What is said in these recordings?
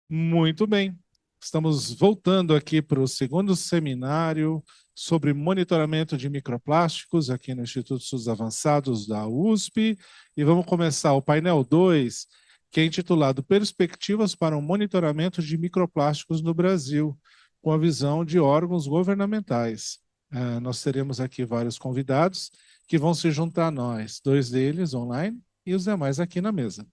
Muito bem. Estamos voltando aqui para o segundo seminário sobre monitoramento de microplásticos aqui no Instituto de Estudos Avançados da USP e vamos começar o painel 2, que é intitulado Perspectivas para um Monitoramento de Microplásticos no Brasil, com a visão de órgãos governamentais. Nós teremos aqui vários convidados que vão se juntar a nós, dois deles online e os demais aqui na mesa.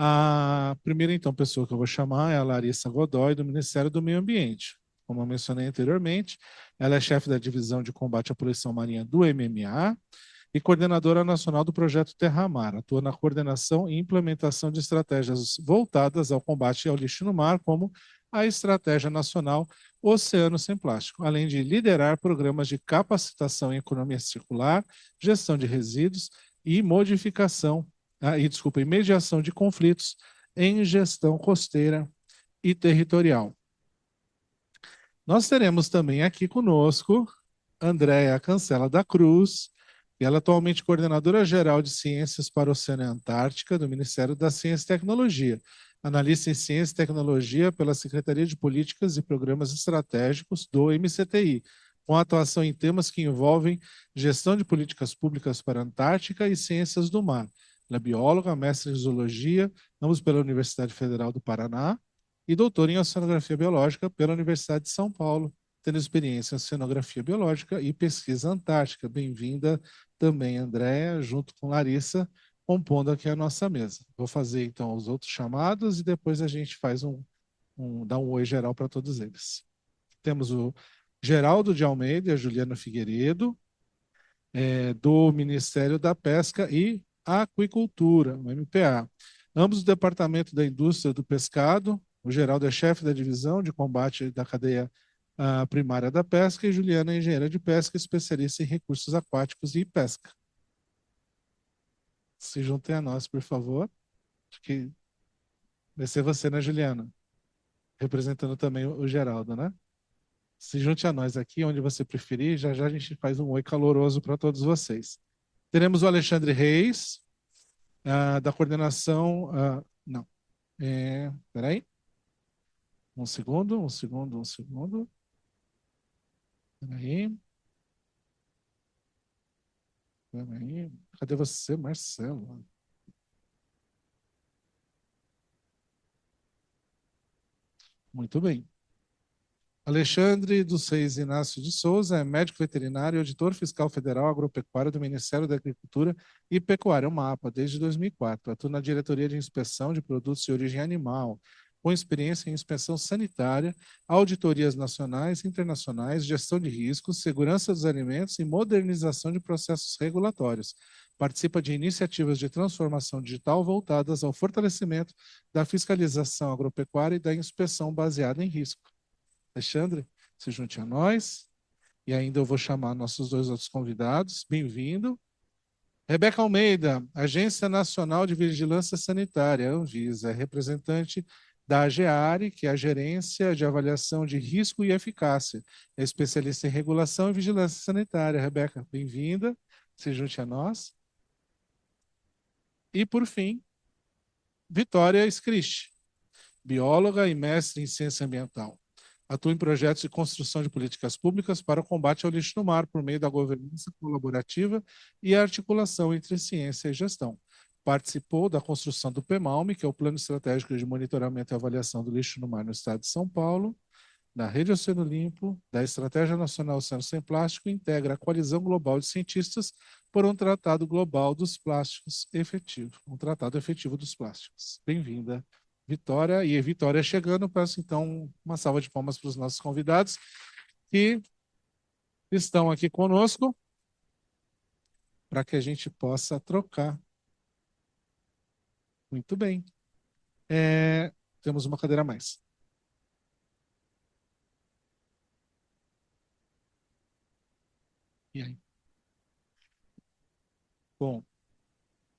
A primeira, então, pessoa que eu vou chamar é a Larissa Godoy, do Ministério do Meio Ambiente. Como eu mencionei anteriormente, ela é chefe da Divisão de Combate à Poluição Marinha do MMA e coordenadora nacional do projeto Terra Mar. Atua na coordenação e implementação de estratégias voltadas ao combate ao lixo no mar, como a Estratégia Nacional Oceano Sem Plástico, além de liderar programas de capacitação em economia circular, gestão de resíduos e e mediação de conflitos em gestão costeira e territorial. Nós teremos também aqui conosco Andréa Cancela da Cruz, que ela é atualmente coordenadora geral de Ciências para o Oceano e Antártica do Ministério da Ciência e Tecnologia, analista em Ciência e Tecnologia pela Secretaria de Políticas e Programas Estratégicos do MCTI, com atuação em temas que envolvem gestão de políticas públicas para a Antártica e ciências do mar. Ela é bióloga, mestre em zoologia, ambos pela Universidade Federal do Paraná, e doutora em oceanografia biológica pela Universidade de São Paulo, tendo experiência em oceanografia biológica e pesquisa antártica. Bem-vinda também, Andréa, junto com Larissa, compondo aqui a nossa mesa. Vou fazer, então, os outros chamados e depois a gente faz dá um oi geral para todos eles. Temos o Geraldo de Almeida e a Juliana Figueiredo, do Ministério da Pesca e Aquicultura, o MPA. Ambos do Departamento da Indústria do Pescado. O Geraldo é chefe da divisão de combate da cadeia primária da pesca e Juliana é engenheira de pesca, especialista em recursos aquáticos e pesca. Se juntem a nós, por favor. Acho que vai ser você, né, Juliana? Representando também o Geraldo, né? Se junte a nós aqui, onde você preferir. Já já a gente faz um oi caloroso para todos vocês. Teremos o Alexandre Reis, da coordenação. Não. Peraí. Um segundo, um segundo, um segundo. Peraí. Peraí. Cadê você, Marcelo? Muito bem. Alexandre dos Reis Inácio de Souza é médico veterinário e auditor fiscal federal agropecuário do Ministério da Agricultura e Pecuária, o MAPA, desde 2004. Atua na diretoria de inspeção de produtos de origem animal, com experiência em inspeção sanitária, auditorias nacionais e internacionais, gestão de riscos, segurança dos alimentos e modernização de processos regulatórios. Participa de iniciativas de transformação digital voltadas ao fortalecimento da fiscalização agropecuária e da inspeção baseada em risco. Alexandre, se junte a nós. E ainda eu vou chamar nossos dois outros convidados. Bem-vindo. Rebeca Almeida, Agência Nacional de Vigilância Sanitária, Anvisa, representante da AGEARE, que é a Gerência de Avaliação de Risco e Eficácia. É especialista em regulação e vigilância sanitária. Rebeca, bem-vinda. Se junte a nós. E, por fim, Vitória Scrisch, bióloga e mestre em ciência ambiental. Atua em projetos de construção de políticas públicas para o combate ao lixo no mar por meio da governança colaborativa e a articulação entre ciência e gestão. Participou da construção do PEMALME, que é o Plano Estratégico de Monitoramento e Avaliação do Lixo no Mar no Estado de São Paulo, da Rede Oceano Limpo, da Estratégia Nacional Oceano Sem Plástico e integra a Coalizão Global de Cientistas por um Tratado Global dos Plásticos efetivo, um Tratado efetivo dos plásticos. Bem-vinda, Vitória. E Vitória chegando, peço então uma salva de palmas para os nossos convidados que estão aqui conosco para que a gente possa trocar. Muito bem. Temos uma cadeira a mais. E aí? Bom,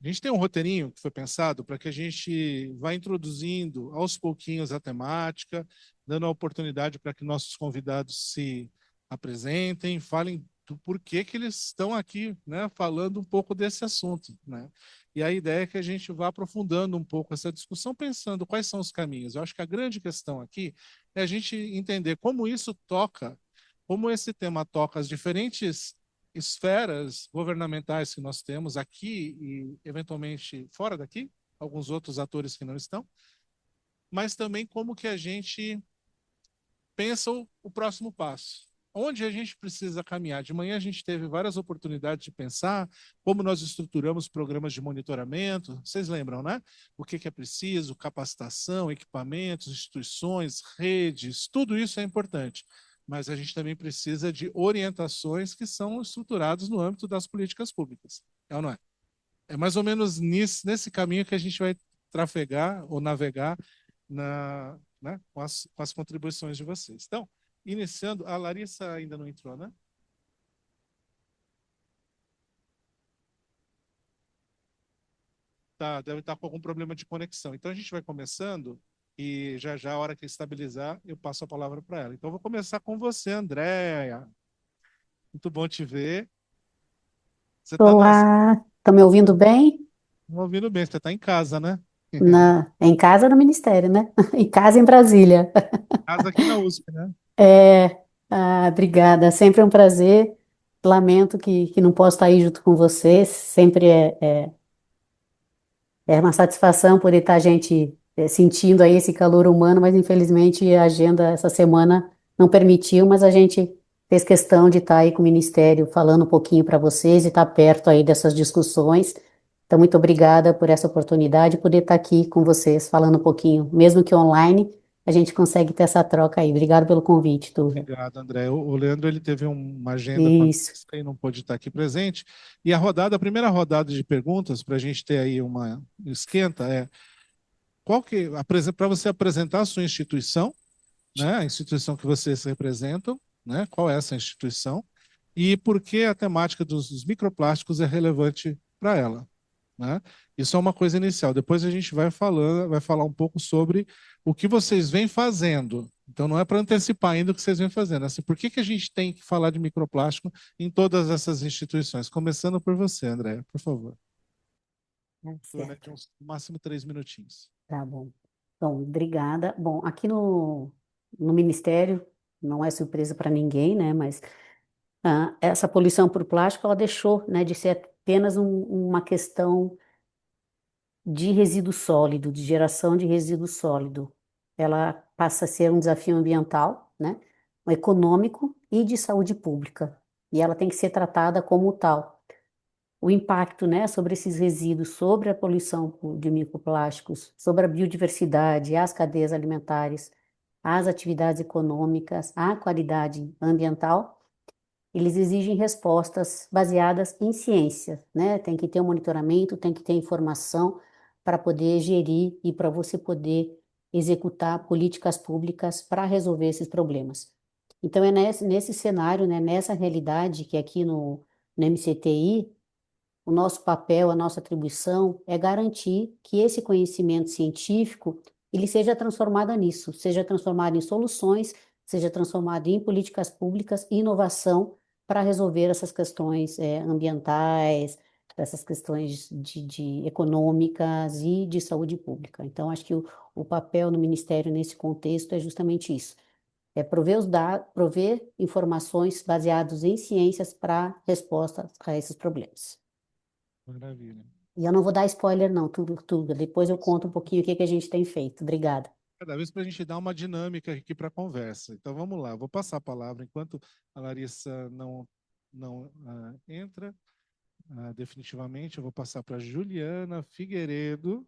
a gente tem um roteirinho que foi pensado para que a gente vá introduzindo aos pouquinhos a temática, dando a oportunidade para que nossos convidados se apresentem, falem do porquê que eles estão aqui, né, falando um pouco desse assunto, né? E a ideia é que a gente vá aprofundando um pouco essa discussão, pensando quais são os caminhos. Eu acho que a grande questão aqui é a gente entender como isso toca, como esse tema toca as diferentes esferas governamentais que nós temos aqui e, eventualmente, fora daqui, alguns outros atores que não estão, mas também como que a gente pensa o próximo passo. Onde a gente precisa caminhar? De manhã a gente teve várias oportunidades de pensar como nós estruturamos programas de monitoramento. Vocês lembram, né? O que é preciso, capacitação, equipamentos, instituições, redes, tudo isso é importante. Mas a gente também precisa de orientações que são estruturadas no âmbito das políticas públicas. É ou não é? É mais ou menos nesse caminho que a gente vai trafegar ou navegar né, com as contribuições de vocês. Então, iniciando, a Larissa ainda não entrou, né? Tá, deve estar com algum problema de conexão. Então, a gente vai começando e já já, a hora que estabilizar, eu passo a palavra para ela. Então, eu vou começar com você, Andréia. Muito bom te ver. Você está Olá, estão me ouvindo bem? ouvindo bem, você está em casa, né? Em casa no Ministério, né? Em casa em Brasília. Casa aqui na USP, né? Obrigada, sempre é um prazer. Lamento que não posso estar aí junto com vocês. Sempre é uma satisfação poder estar a gente sentindo aí esse calor humano, mas infelizmente a agenda essa semana não permitiu, mas a gente fez questão de estar aí com o Ministério falando um pouquinho para vocês e estar perto aí dessas discussões. Então, muito obrigada por essa oportunidade, poder estar aqui com vocês falando um pouquinho, mesmo que online, a gente consegue ter essa troca aí. Obrigado pelo convite, Tuva. Obrigado, André. O Leandro ele teve uma agenda Isso. familiar e não pôde estar aqui presente. E a primeira rodada de perguntas, para a gente ter aí uma esquenta, é qual que, para você apresentar a sua instituição, né, a instituição que vocês representam, né, qual é essa instituição, e por que a temática dos microplásticos é relevante para ela, né? Isso é uma coisa inicial. Depois a gente vai falar um pouco sobre o que vocês vêm fazendo. Então não é para antecipar ainda o que vocês vêm fazendo. Assim, por que que a gente tem que falar de microplástico em todas essas instituições? Começando por você, André, por favor. Durante Certo, uns máximo 3 minutinhos. tá bom. Bom, obrigada. Bom, aqui no Ministério, não é surpresa para ninguém, né? Mas essa poluição por plástico, ela deixou, né, de ser apenas uma questão de resíduo sólido, de geração de resíduo sólido. Ela passa a ser um desafio ambiental, né, um econômico e de saúde pública. E ela tem que ser tratada como tal. O impacto, né, sobre esses resíduos, sobre a poluição de microplásticos, sobre a biodiversidade, as cadeias alimentares, as atividades econômicas, a qualidade ambiental, eles exigem respostas baseadas em ciência, né? Tem que ter um monitoramento, tem que ter informação para poder gerir e para você poder executar políticas públicas para resolver esses problemas. Então, é nesse cenário, né, nessa realidade que aqui no MCTI, o nosso papel, a nossa atribuição é garantir que esse conhecimento científico ele seja transformado nisso, seja transformado em soluções, seja transformado em políticas públicas e inovação para resolver essas questões ambientais, essas questões de econômicas e de saúde pública. Então, acho que o papel do Ministério nesse contexto é justamente isso. É prover os dados, prover informações baseadas em ciências para respostas a esses problemas. Maravilha. E eu não vou dar spoiler, não, tudo. Depois eu conto um pouquinho o que que a gente tem feito. Obrigada. Cada vez para a gente dar uma dinâmica aqui para a conversa. Então vamos lá, vou passar a palavra enquanto a Larissa não entra definitivamente. Eu vou passar para Juliana Figueiredo,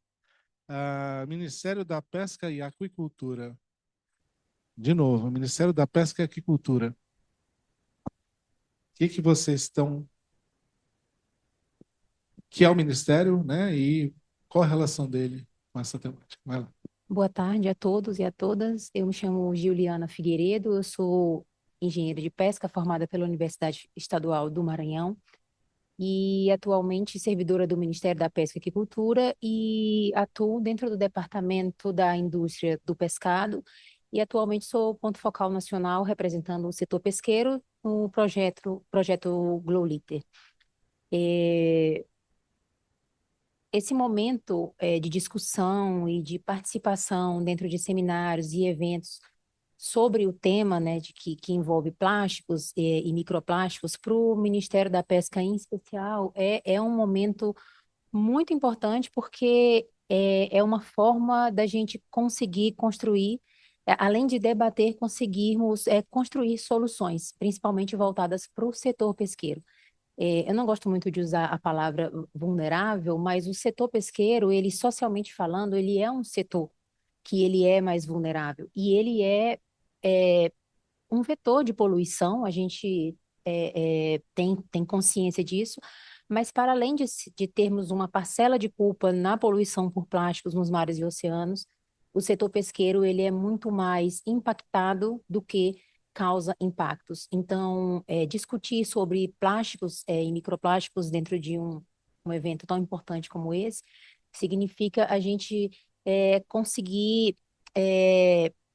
Ministério da Pesca e Aquicultura. De novo, Ministério da Pesca e Aquicultura. O que que vocês estão, que é o Ministério, né? E qual a relação dele com essa temática? Vai lá. Boa tarde a todos e a todas. Eu me chamo Juliana Figueiredo, eu sou engenheira de pesca formada pela Universidade Estadual do Maranhão e atualmente servidora do Ministério da Pesca e Aquicultura e atuo dentro do Departamento da Indústria do Pescado e atualmente sou ponto focal nacional representando o setor pesqueiro no projeto Glow Liter. Esse momento de discussão e de participação dentro de seminários e eventos sobre o tema, né, que envolve plásticos e microplásticos para o Ministério da Pesca em especial é um momento muito importante porque é uma forma da gente conseguir construir, além de debater, conseguirmos construir soluções, principalmente voltadas para o setor pesqueiro. Eu não gosto muito de usar a palavra vulnerável, mas o setor pesqueiro, ele socialmente falando, ele é um setor que ele é mais vulnerável e ele é um vetor de poluição, a gente tem consciência disso, mas para além de termos uma parcela de culpa na poluição por plásticos nos mares e oceanos, o setor pesqueiro ele é muito mais impactado do que causa impactos. Então, discutir sobre plásticos e microplásticos dentro de um evento tão importante como esse significa a gente conseguir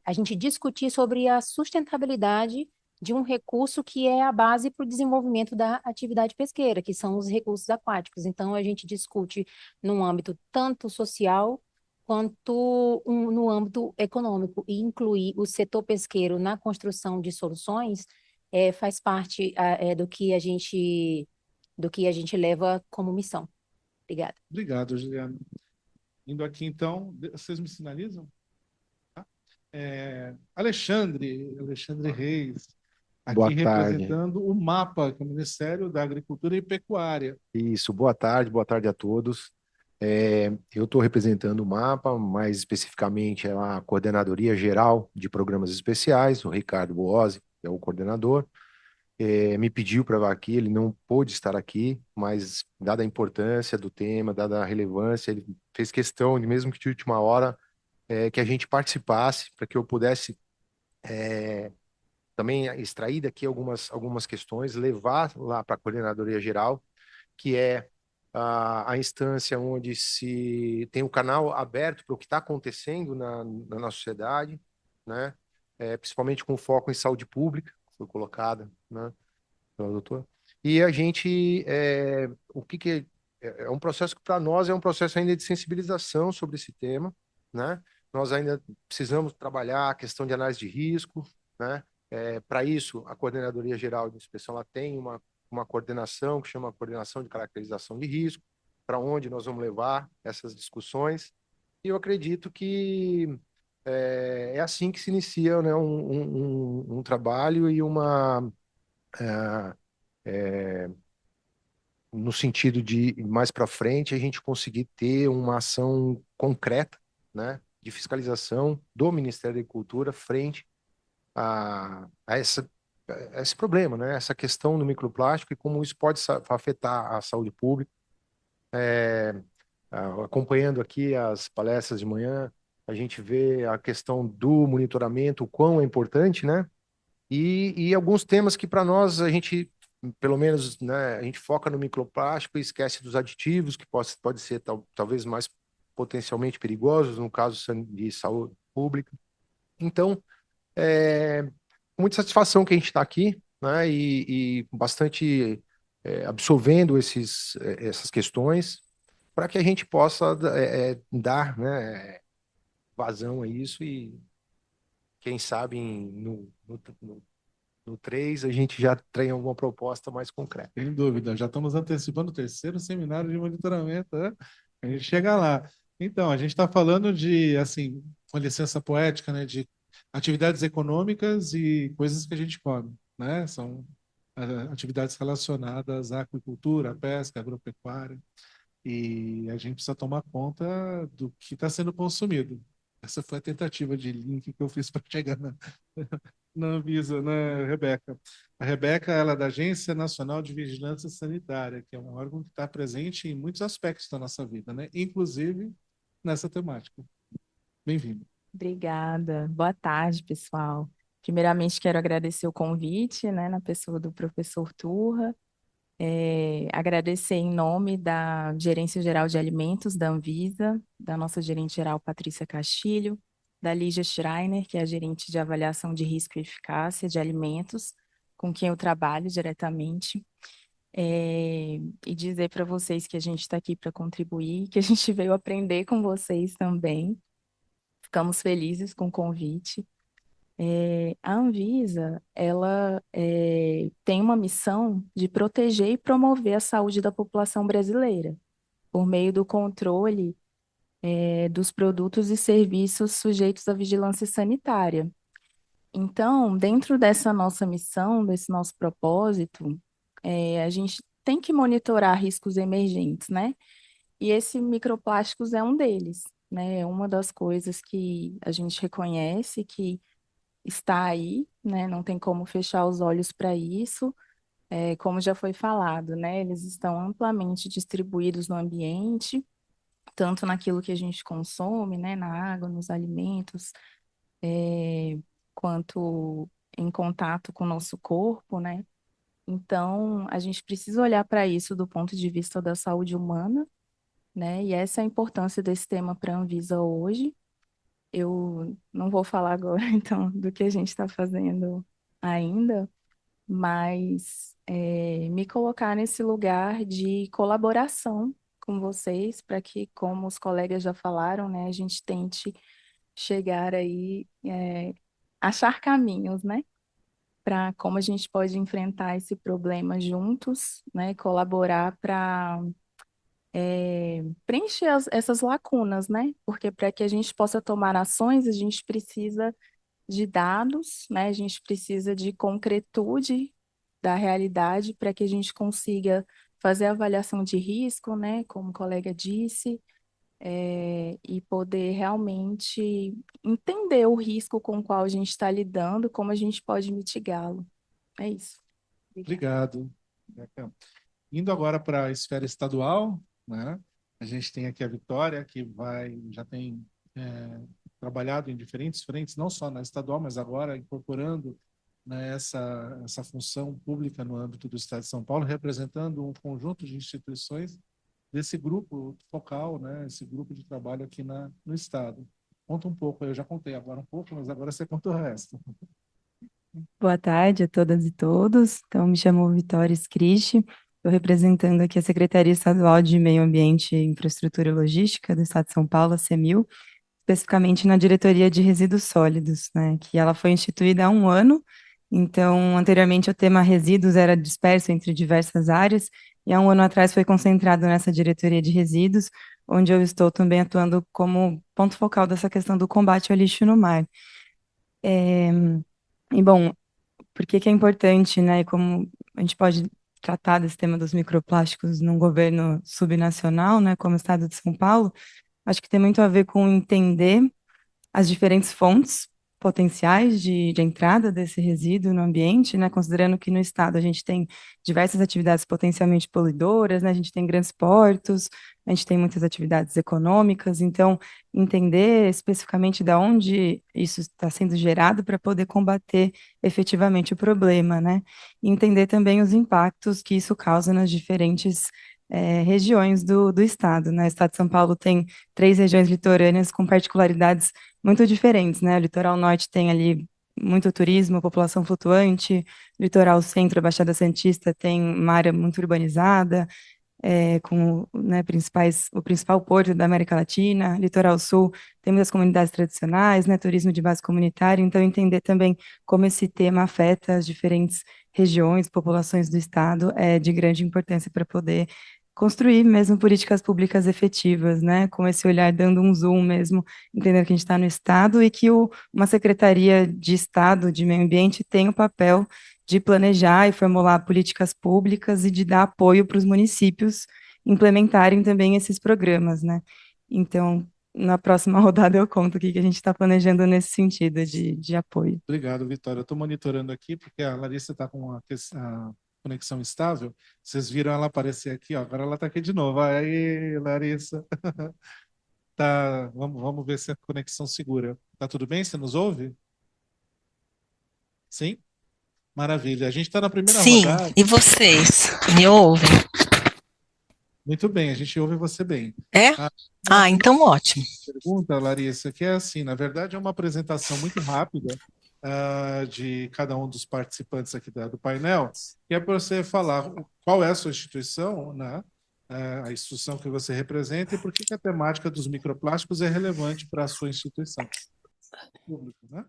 a gente discutir sobre a sustentabilidade de um recurso que é a base para o desenvolvimento da atividade pesqueira, que são os recursos aquáticos. Então, a gente discute num âmbito tanto social quanto no âmbito econômico, e incluir o setor pesqueiro na construção de soluções faz parte do que a gente leva como missão. Obrigada. Obrigado, Juliana. Indo aqui, então, vocês me sinalizam? Alexandre Reis, Boa aqui tarde. representando o MAPA, que é o Ministério da Agricultura e Pecuária. Isso, boa tarde a todos. Eu estou representando o MAPA, mais especificamente a Coordenadoria Geral de Programas Especiais, o Ricardo Boazzi, que é o coordenador. Me pediu para estar aqui, ele não pôde estar aqui, mas dada a importância do tema, dada a relevância, ele fez questão, mesmo que de última hora, que a gente participasse, para que eu pudesse também extrair daqui algumas questões, levar lá para a Coordenadoria Geral, que é a instância onde se tem o canal aberto para o que está acontecendo na nossa sociedade, né? Principalmente com foco em saúde pública, que foi colocada, né, pela doutora. E a gente, o que é um processo que para nós é um processo ainda de sensibilização sobre esse tema, né? Nós ainda precisamos trabalhar a questão de análise de risco, né? Para isso, a Coordenadoria Geral de Inspeção ela tem uma coordenação que chama Coordenação de Caracterização de Risco, para onde nós vamos levar essas discussões. E eu acredito que é assim que se inicia, né, um trabalho e uma no sentido de mais para frente a gente conseguir ter uma ação concreta, né, de fiscalização do Ministério da Agricultura frente a esse problema, né, essa questão do microplástico e como isso pode afetar a saúde pública. Acompanhando aqui as palestras de manhã, a gente vê a questão do monitoramento, o quão é importante, né? E alguns temas que para nós a gente, pelo menos, né, a gente foca no microplástico e esquece dos aditivos que pode ser talvez mais potencialmente perigosos no caso de saúde pública. Então, com muita satisfação que a gente está aqui, né, e bastante absorvendo essas questões para que a gente possa dar, né, vazão a isso e quem sabe no 3 a gente já tem alguma proposta mais concreta. Sem dúvida, já estamos antecipando o terceiro seminário de monitoramento, né? A gente chega lá. Então, a gente está falando de, assim, com licença poética, né, de atividades econômicas e coisas que a gente come, né? São atividades relacionadas à aquicultura, à pesca, à agropecuária, e a gente precisa tomar conta do que está sendo consumido. Essa foi a tentativa de link que eu fiz para chegar na Anvisa, né, Rebeca? A Rebeca, ela é da Agência Nacional de Vigilância Sanitária, que é um órgão que está presente em muitos aspectos da nossa vida, né? Inclusive nessa temática. Bem-vindo. Obrigada. Boa tarde, pessoal. Primeiramente, quero agradecer o convite, né, na pessoa do professor Turra. Agradecer em nome da Gerência Geral de Alimentos da Anvisa, da nossa gerente geral, Patrícia Castilho, da Lígia Schreiner, que é a gerente de avaliação de risco e eficácia de alimentos, com quem eu trabalho diretamente. E dizer para vocês que a gente está aqui para contribuir, que a gente veio aprender com vocês também. Ficamos felizes com o convite. A Anvisa, ela tem uma missão de proteger e promover a saúde da população brasileira, por meio do controle dos produtos e serviços sujeitos à vigilância sanitária. Então, dentro dessa nossa missão, desse nosso propósito, a gente tem que monitorar riscos emergentes, né? E esse microplásticos é um deles, né? É uma das coisas que a gente reconhece que está aí, né? Não tem como fechar os olhos para isso. Como já foi falado, né? Eles estão amplamente distribuídos no ambiente, tanto naquilo que a gente consome, né? Na água, nos alimentos, quanto em contato com o nosso corpo, né? Então, a gente precisa olhar para isso do ponto de vista da saúde humana, né? E essa é a importância desse tema para a Anvisa hoje. Eu não vou falar agora, então, do que a gente está fazendo ainda, mas me colocar nesse lugar de colaboração com vocês, para que, como os colegas já falaram, né, a gente tente chegar aí, achar caminhos, né, para como a gente pode enfrentar esse problema juntos, né, colaborar para preencher essas lacunas, né? Porque para que a gente possa tomar ações, a gente precisa de dados, né? A gente precisa de concretude da realidade para que a gente consiga fazer a avaliação de risco, né? Como o colega disse, e poder realmente entender o risco com o qual a gente está lidando, como a gente pode mitigá-lo. É isso. Obrigado. Indo agora para a esfera estadual, né? A gente tem aqui a Vitória, que já tem trabalhado em diferentes frentes, não só na estadual, mas agora incorporando, né, essa função pública no âmbito do Estado de São Paulo, representando um conjunto de instituições desse grupo focal, né, esse grupo de trabalho aqui no Estado. Conta um pouco, eu já contei agora um pouco, mas agora você conta o resto. Boa tarde a todas e todos. Então, me chamo Vitória Scristi, estou representando aqui a Secretaria Estadual de Meio Ambiente, Infraestrutura e Logística do Estado de São Paulo, a CEMIL, especificamente na Diretoria de Resíduos Sólidos, né, que ela foi instituída há um ano. Então, anteriormente o tema resíduos era disperso entre diversas áreas, e há um ano atrás foi concentrado nessa Diretoria de Resíduos, onde eu estou também atuando como ponto focal dessa questão do combate ao lixo no mar. E, bom, por que que é importante, né, e como a gente pode tratar desse tema dos microplásticos num governo subnacional, né, como o Estado de São Paulo, acho que tem muito a ver com entender as diferentes fontes potenciais de entrada desse resíduo no ambiente, né, considerando que no estado a gente tem diversas atividades potencialmente poluidoras, né, a gente tem grandes portos, a gente tem muitas atividades econômicas, então entender especificamente de onde isso está sendo gerado para poder combater efetivamente o problema, né, e entender também os impactos que isso causa nas diferentes regiões do estado, né? O estado de São Paulo tem 3 regiões litorâneas com particularidades muito diferentes, né? O litoral norte tem ali muito turismo, população flutuante, o litoral centro, a Baixada Santista, tem uma área muito urbanizada, com, né, o principal porto da América Latina, litoral sul tem muitas comunidades tradicionais, né, turismo de base comunitária, então entender também como esse tema afeta as diferentes regiões, populações do estado é de grande importância para poder construir mesmo políticas públicas efetivas, né, com esse olhar dando um zoom mesmo, entendendo que a gente está no estado e que uma Secretaria de Estado de Meio Ambiente tem o papel de planejar e formular políticas públicas e de dar apoio para os municípios implementarem também esses programas, né? Então, na próxima rodada eu conto o que a gente está planejando nesse sentido de apoio. Obrigado, Vitória. Eu estou monitorando aqui, porque a Larissa está com a conexão estável. Vocês viram ela aparecer aqui, ó. Agora ela está aqui de novo. Aí, Larissa. Tá, vamos ver se a conexão segura. Tá tudo bem? Você nos ouve? Sim? Maravilha. A gente está na primeira Sim, rodada. e vocês me ouvem? Muito bem, a gente ouve você bem. É? A Ah, então ótimo. pergunta, Larissa, que é assim, na verdade é uma apresentação muito rápida de cada um dos participantes aqui do painel, que é para você falar qual é a sua instituição, né? A instituição que você representa e por que a temática dos microplásticos é relevante para a sua instituição. Público, né?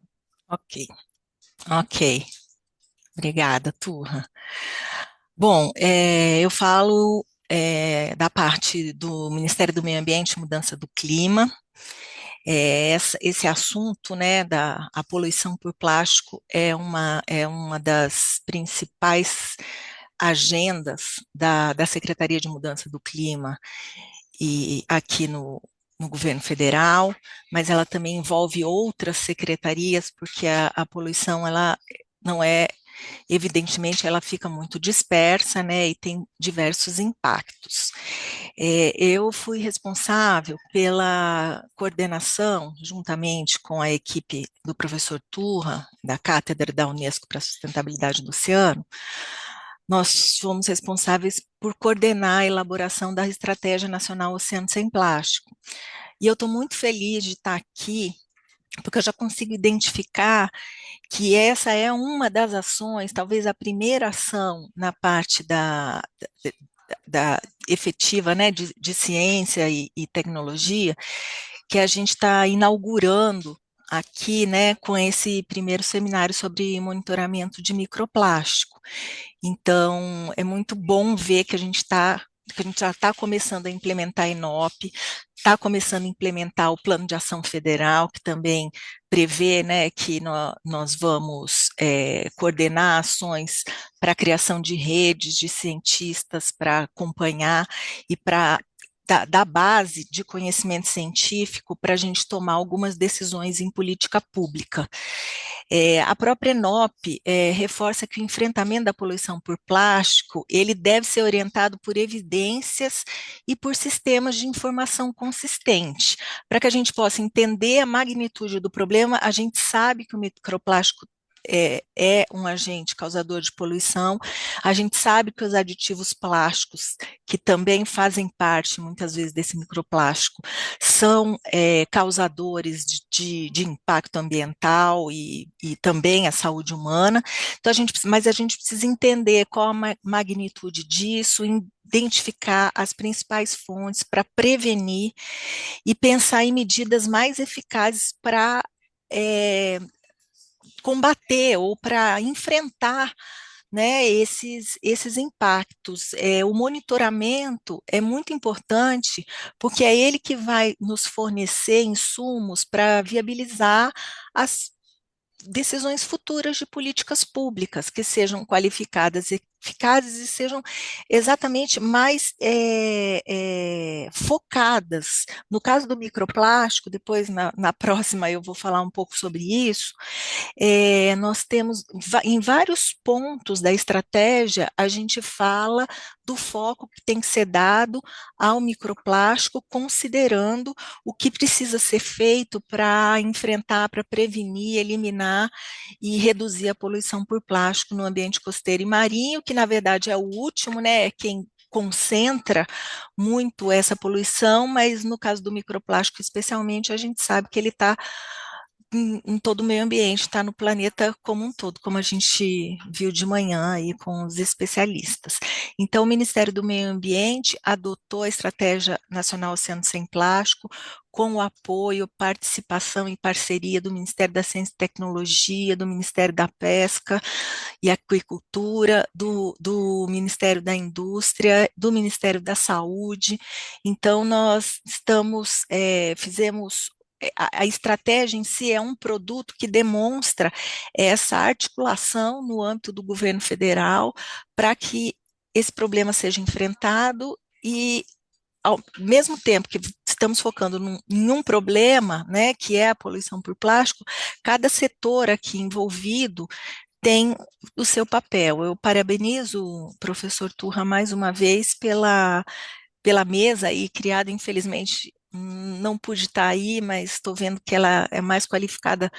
Ok, ok. Obrigada, Turra. Bom, eu falo da parte do Ministério do Meio Ambiente e Mudança do Clima. Esse assunto, né, a poluição por plástico é uma das principais agendas da Secretaria de Mudança do Clima e aqui no governo federal, mas ela também envolve outras secretarias, porque a poluição, ela não é, evidentemente, ela fica muito dispersa, né, e tem diversos impactos. Eu fui responsável pela coordenação, juntamente com a equipe do professor Turra, da Cátedra da Unesco para a Sustentabilidade do Oceano. Nós fomos responsáveis por coordenar a elaboração da Estratégia Nacional Oceano Sem Plástico. E eu estou muito feliz de estar aqui, porque eu já consigo identificar que essa é uma das ações, talvez a primeira ação na parte da efetiva, né, de ciência e tecnologia, que a gente está inaugurando aqui, né, com esse primeiro seminário sobre monitoramento de microplástico. Então, é muito bom ver que a gente já está começando a implementar a INOP, está começando a implementar o Plano de Ação Federal, que também prevê, né, que nós vamos coordenar ações para a criação de redes de cientistas para acompanhar e para da base de conhecimento científico para a gente tomar algumas decisões em política pública. A própria ENOP reforça que o enfrentamento da poluição por plástico, ele deve ser orientado por evidências e por sistemas de informação consistente. Para que a gente possa entender a magnitude do problema, a gente sabe que o microplástico é um agente causador de poluição, a gente sabe que os aditivos plásticos, que também fazem parte, muitas vezes, desse microplástico, são causadores de impacto ambiental e também a saúde humana, então mas a gente precisa entender qual a magnitude disso, identificar as principais fontes para prevenir e pensar em medidas mais eficazes para combater ou para enfrentar, né, esses impactos. O monitoramento é muito importante, porque é ele que vai nos fornecer insumos para viabilizar as decisões futuras de políticas públicas que sejam qualificadas e eficazes e sejam exatamente mais focadas. No caso do microplástico, depois na próxima eu vou falar um pouco sobre isso, nós temos em vários pontos da estratégia, a gente fala do foco que tem que ser dado ao microplástico, considerando o que precisa ser feito para enfrentar, para prevenir, eliminar e reduzir a poluição por plástico no ambiente costeiro e marinho, que na verdade é o último, né, é quem concentra muito essa poluição, mas no caso do microplástico especialmente, a gente sabe que ele está em todo o meio ambiente, está no planeta como um todo, como a gente viu de manhã aí com os especialistas. Então, o Ministério do Meio Ambiente adotou a Estratégia Nacional Oceano Sem Plástico, com o apoio, participação e parceria do Ministério da Ciência e Tecnologia, do Ministério da Pesca e Aquicultura, do Ministério da Indústria, do Ministério da Saúde. Então, nós fizemos a estratégia em si é um produto que demonstra essa articulação no âmbito do governo federal para que esse problema seja enfrentado e, ao mesmo tempo que estamos focando em um problema, né, que é a poluição por plástico, cada setor aqui envolvido tem o seu papel. Eu parabenizo o professor Turra mais uma vez pela mesa aí criada, infelizmente, não pude estar aí, mas estou vendo que ela é mais qualificada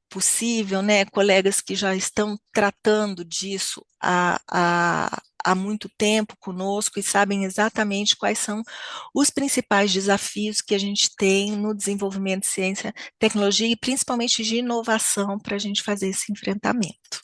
possível, né, colegas que já estão tratando disso há muito tempo conosco e sabem exatamente quais são os principais desafios que a gente tem no desenvolvimento de ciência, tecnologia e principalmente de inovação para a gente fazer esse enfrentamento.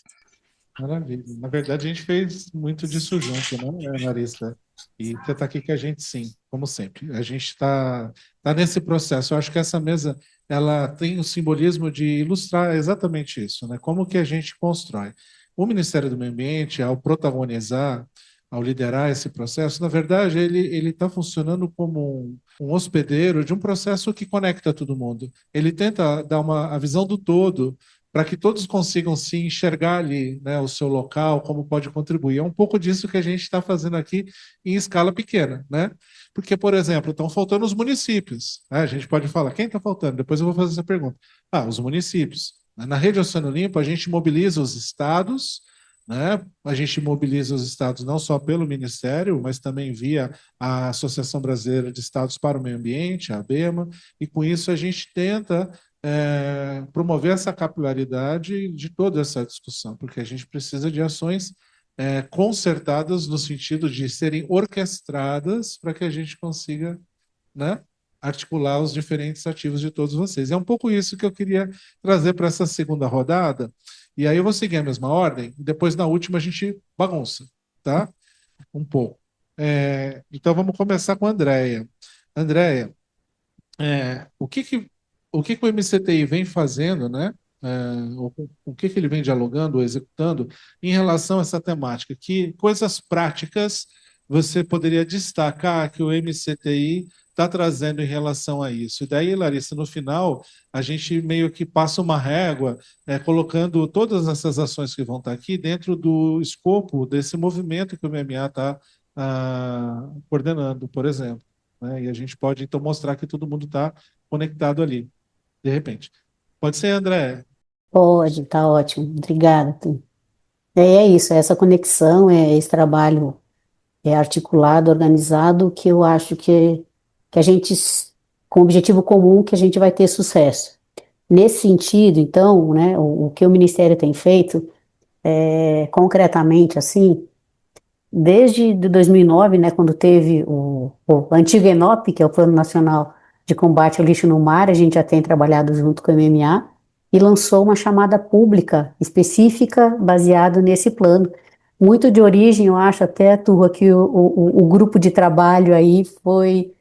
Maravilha. Na verdade, a gente fez muito disso junto, né, Larissa? E você está aqui com a gente, sim, como sempre. A gente tá nesse processo. Eu acho que essa mesa ela tem o simbolismo de ilustrar exatamente isso, né? Como que a gente constrói. O Ministério do Meio Ambiente, ao protagonizar, ao liderar esse processo, na verdade, ele está funcionando como um hospedeiro de um processo que conecta todo mundo. Ele tenta dar a visão do todo para que todos consigam se enxergar ali, né, o seu local, como pode contribuir. É um pouco disso que a gente está fazendo aqui em escala pequena, né? Porque, por exemplo, estão faltando os municípios, né? A gente pode falar, quem está faltando? Depois eu vou fazer essa pergunta. Os municípios. Na Rede Oceano Limpo, a gente mobiliza os estados, né? A gente mobiliza os estados não só pelo Ministério, mas também via a Associação Brasileira de Estados para o Meio Ambiente, a ABEMA, e com isso a gente tenta promover essa capilaridade de toda essa discussão, porque a gente precisa de ações concertadas no sentido de serem orquestradas para que a gente consiga, né, articular os diferentes ativos de todos vocês. É um pouco isso que eu queria trazer para essa segunda rodada, e aí eu vou seguir a mesma ordem, e depois na última a gente bagunça, tá? Um pouco. Então vamos começar com a Andréia. Andréia, o que o MCTI vem fazendo, né? O que ele vem dialogando ou executando em relação a essa temática? Que coisas práticas você poderia destacar que o MCTI está trazendo em relação a isso? E daí, Larissa, no final, a gente meio que passa uma régua, colocando todas essas ações que vão estar aqui dentro do escopo desse movimento que o MMA está coordenando, por exemplo, né? E a gente pode, então, mostrar que todo mundo está conectado ali, de repente. Pode ser, André? Pode, tá ótimo. Obrigada, Tu. É isso, é essa conexão, esse trabalho articulado, organizado, que eu acho que a gente, com o objetivo comum, que a gente vai ter sucesso. Nesse sentido, então, né, o que o Ministério tem feito, concretamente, assim, desde 2009, né, quando teve o antigo ENOP, que é o Plano Nacional de Combate ao Lixo no Mar, a gente já tem trabalhado junto com o MMA, e lançou uma chamada pública específica baseada nesse plano. Muito de origem, eu acho, até, Turra, que o grupo de trabalho aí foi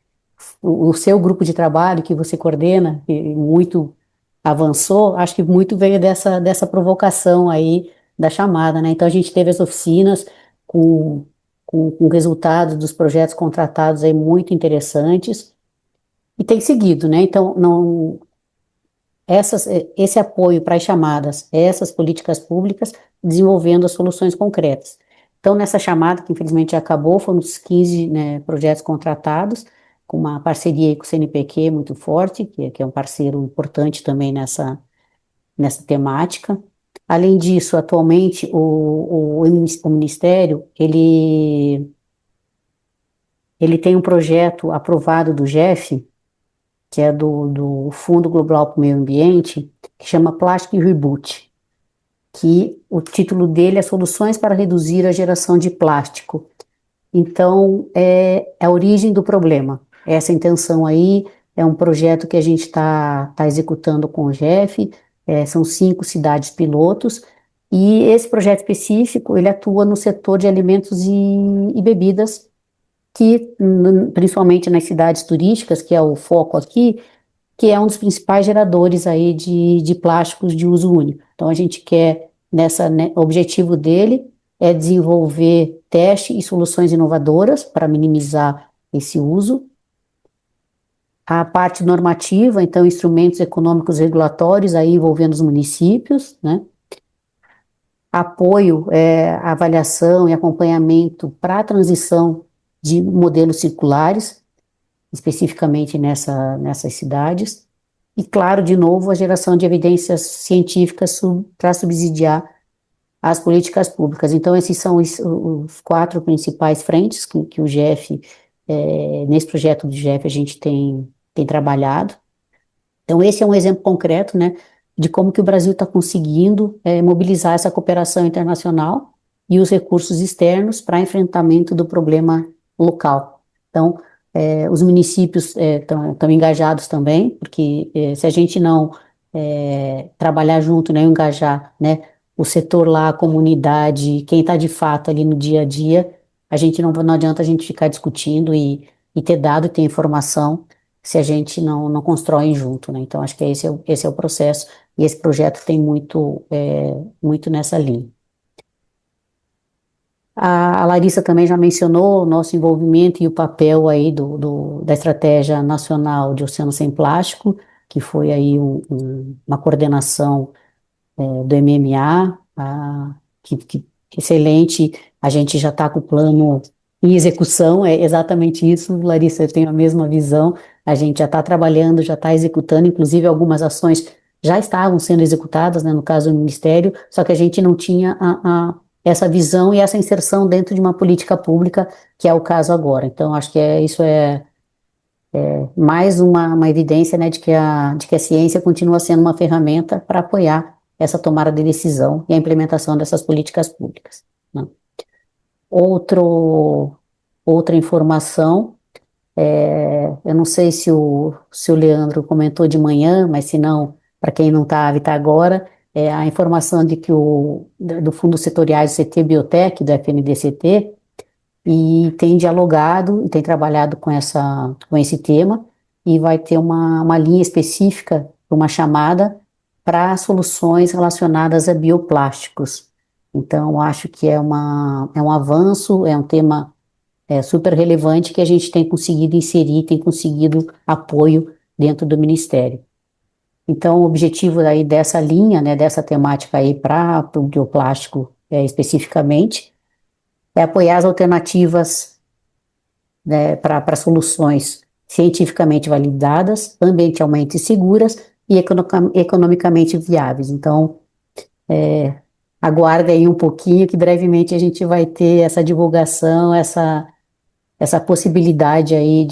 o seu grupo de trabalho que você coordena, e muito avançou, acho que muito veio dessa provocação aí da chamada, né? Então a gente teve as oficinas com, com resultados dos projetos contratados aí muito interessantes e tem seguido, né? Então não esse apoio para as chamadas, essas políticas públicas, desenvolvendo as soluções concretas. Então, nessa chamada, que infelizmente já acabou, foram os 15, né, projetos contratados, com uma parceria aí com o CNPq muito forte, que é um parceiro importante também nessa temática. Além disso, atualmente, o Ministério, ele tem um projeto aprovado do GEF, que é do Fundo Global para o Meio Ambiente, que chama Plastic Reboot, que o título dele é Soluções para Reduzir a Geração de Plástico. Então, é a origem do problema. Essa intenção aí é um projeto que a gente está executando com o GEF, são 5 cidades pilotos, e esse projeto específico, ele atua no setor de alimentos e bebidas, que principalmente nas cidades turísticas, que é o foco aqui, que é um dos principais geradores aí de plásticos de uso único. Então, a gente quer, o objetivo dele é desenvolver teste e soluções inovadoras para minimizar esse uso. A parte normativa, então, instrumentos econômicos regulatórios aí envolvendo os municípios, né? Apoio, avaliação e acompanhamento para a transição de modelos circulares, especificamente nessas cidades. E, claro, de novo, a geração de evidências científicas para subsidiar as políticas públicas. Então, esses são os 4 principais frentes que o GEF, nesse projeto do GEF, a gente tem trabalhado. Então, esse é um exemplo concreto, né, de como que o Brasil está conseguindo mobilizar essa cooperação internacional e os recursos externos para enfrentamento do problema local. Então, os municípios estão engajados também, porque se a gente não trabalhar junto, né, engajar, né, o setor lá, a comunidade, quem está de fato ali no dia a dia, a gente não adianta a gente ficar discutindo e ter dado e ter informação se a gente não constrói junto, né? Então, acho que esse é o processo, e esse projeto tem muito nessa linha. A Larissa também já mencionou o nosso envolvimento e o papel aí da Estratégia Nacional de Oceano Sem Plástico, que foi aí uma coordenação do MMA, que excelente, a gente já está com o plano em execução, é exatamente isso, Larissa, eu tenho a mesma visão, a gente já está trabalhando, já está executando, inclusive algumas ações já estavam sendo executadas, né, no caso do Ministério, só que a gente não tinha essa visão e essa inserção dentro de uma política pública, que é o caso agora. Então, acho que isso é mais uma evidência, né, de que a ciência continua sendo uma ferramenta para apoiar essa tomada de decisão e a implementação dessas políticas públicas, né? Outra informação, eu não sei se o Leandro comentou de manhã, mas se não, para quem não estava e está agora, a informação de que do Fundo Setoriais do CT Biotech, do FNDCT, e tem dialogado e tem trabalhado com esse tema, e vai ter uma linha específica, uma chamada para soluções relacionadas a bioplásticos. Então, acho que é um avanço, é um tema super relevante que a gente tem conseguido inserir, tem conseguido apoio dentro do Ministério. Então, o objetivo aí dessa linha, né, dessa temática aí para o bioplástico especificamente, é apoiar as alternativas, né, para soluções cientificamente validadas, ambientalmente seguras e economicamente viáveis. Então, aguarde aí um pouquinho que brevemente a gente vai ter essa divulgação, essa possibilidade aí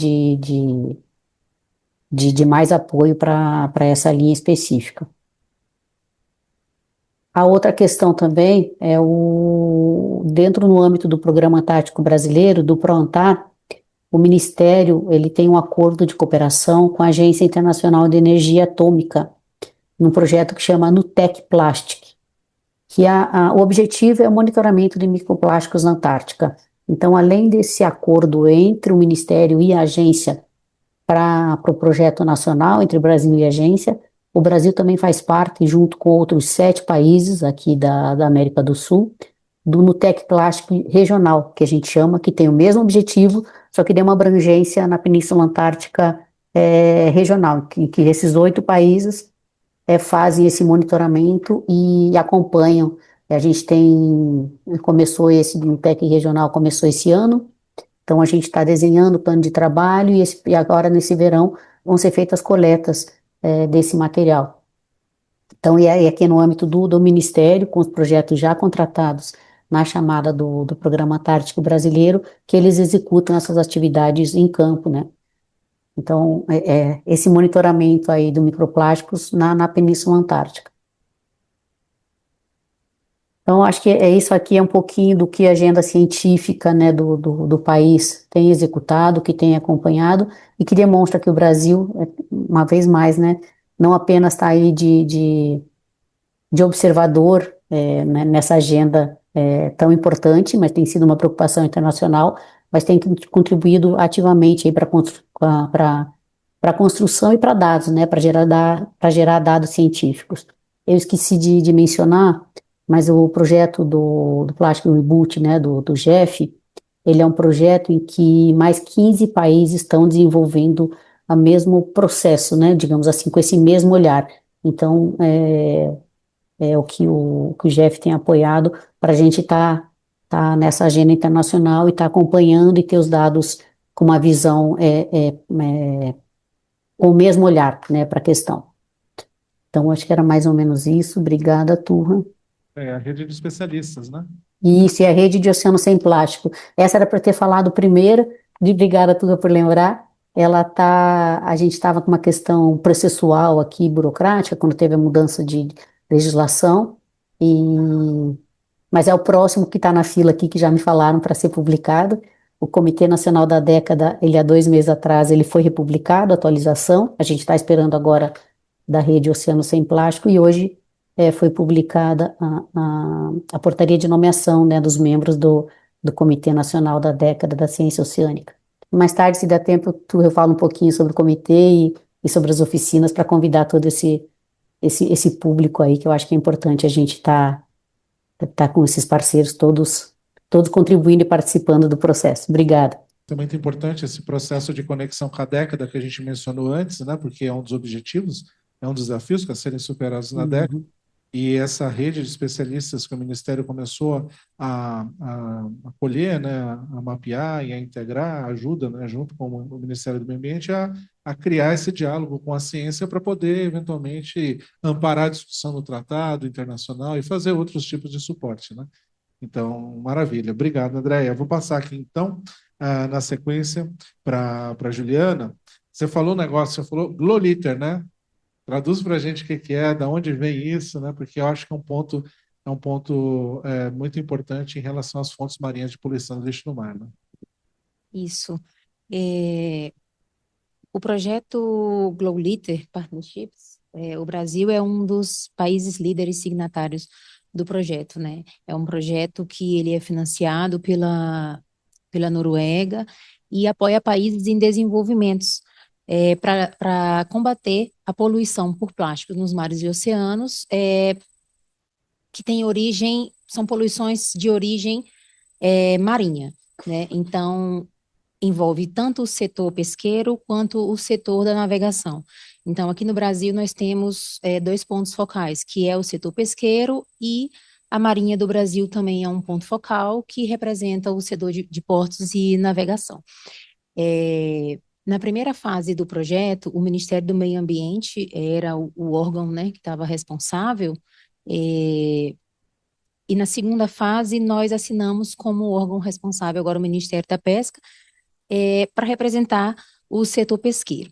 de mais apoio para essa linha específica. A outra questão também é dentro no âmbito do Programa Antártico Brasileiro, do PROANTAR, o Ministério ele tem um acordo de cooperação com a Agência Internacional de Energia Atômica, num projeto que chama Nutec Plastic, que o objetivo é o monitoramento de microplásticos na Antártica. Então, além desse acordo entre o Ministério e a agência para o projeto nacional, entre o Brasil e a agência, o Brasil também faz parte, junto com outros 7 países aqui da América do Sul, do Nutec Plastic Regional, que a gente chama, que tem o mesmo objetivo, só que tem uma abrangência na Península Antártica regional, que esses 8 países fazem esse monitoramento e acompanham. A gente começou esse Nutec Regional, começou esse ano, então a gente está desenhando o plano de trabalho e agora nesse verão vão ser feitas coletas desse material. Então, e aqui no âmbito do Ministério, com os projetos já contratados na chamada do Programa Antártico Brasileiro, que eles executam essas atividades em campo, né? Então, esse monitoramento aí do microplásticos na Península Antártica. Então, acho que isso aqui é um pouquinho do que a agenda científica, né, do país tem executado, que tem acompanhado, e que demonstra que o Brasil, uma vez mais, né, não apenas está aí de observador né, nessa agenda tão importante, mas tem sido uma preocupação internacional, mas tem contribuído ativamente para a construção e para dados, né, para gerar dados científicos. Eu esqueci de mencionar, mas o projeto do Plástico Reboot, né, do GEF, ele é um projeto em que mais 15 países estão desenvolvendo o mesmo processo, né, digamos assim, com esse mesmo olhar. Então, é o que o GEF tem apoiado para a gente tá nessa agenda internacional e acompanhando e ter os dados com uma visão com o mesmo olhar, né, para a questão. Então, acho que era mais ou menos isso. Obrigada, Turra. A rede de especialistas, né? Isso, e a rede de oceano sem plástico. Essa era para ter falado primeiro. Obrigada, Turra, por lembrar. a gente estava com uma questão processual aqui, burocrática, quando teve a mudança de legislação, e, mas é o próximo que está na fila aqui, que já me falaram para ser publicado. O Comitê Nacional da Década, ele há 2 meses atrás, ele foi republicado, atualização. A gente está esperando agora da Rede Oceano Sem Plástico, e hoje foi publicada a portaria de nomeação, né, dos membros do Comitê Nacional da Década da Ciência Oceânica. Mais tarde, se der tempo, eu falo um pouquinho sobre o comitê e sobre as oficinas para convidar todo esse público aí, que eu acho que é importante a gente tá com esses parceiros todos contribuindo e participando do processo. Obrigada. É muito importante esse processo de conexão com a década que a gente mencionou antes, né? Porque é um dos objetivos, é um dos desafios que a serem superados na década. E essa rede de especialistas que o Ministério começou a colher, né, a mapear e a integrar, ajuda, né, junto com o Ministério do Meio Ambiente, a criar esse diálogo com a ciência para poder, eventualmente, amparar a discussão no tratado internacional e fazer outros tipos de suporte, né? Então, maravilha. Obrigado, Andréia. Eu vou passar aqui, então, na sequência, para a Juliana. Você falou um negócio, você falou Gloliter, né? Traduz para a gente o que é, de onde vem isso, né? Porque eu acho que é um ponto muito importante em relação às fontes marinhas de poluição do lixo no mar, né? Isso. O projeto Global Partnerships, o Brasil é um dos países líderes signatários do projeto, né? É um projeto que ele é financiado pela Noruega e apoia países em desenvolvimento para combater a poluição por plásticos nos mares e oceanos, que tem origem, são poluições de origem marinha, né? Então, envolve tanto o setor pesqueiro quanto o setor da navegação. Então, aqui no Brasil, nós temos 2 pontos focais, que é o setor pesqueiro, e a Marinha do Brasil também é um ponto focal, que representa o setor de portos e navegação. Na primeira fase do projeto, o Ministério do Meio Ambiente era o órgão, né, que estava responsável, e na segunda fase, nós assinamos como órgão responsável agora o Ministério da Pesca, para representar o setor pesqueiro.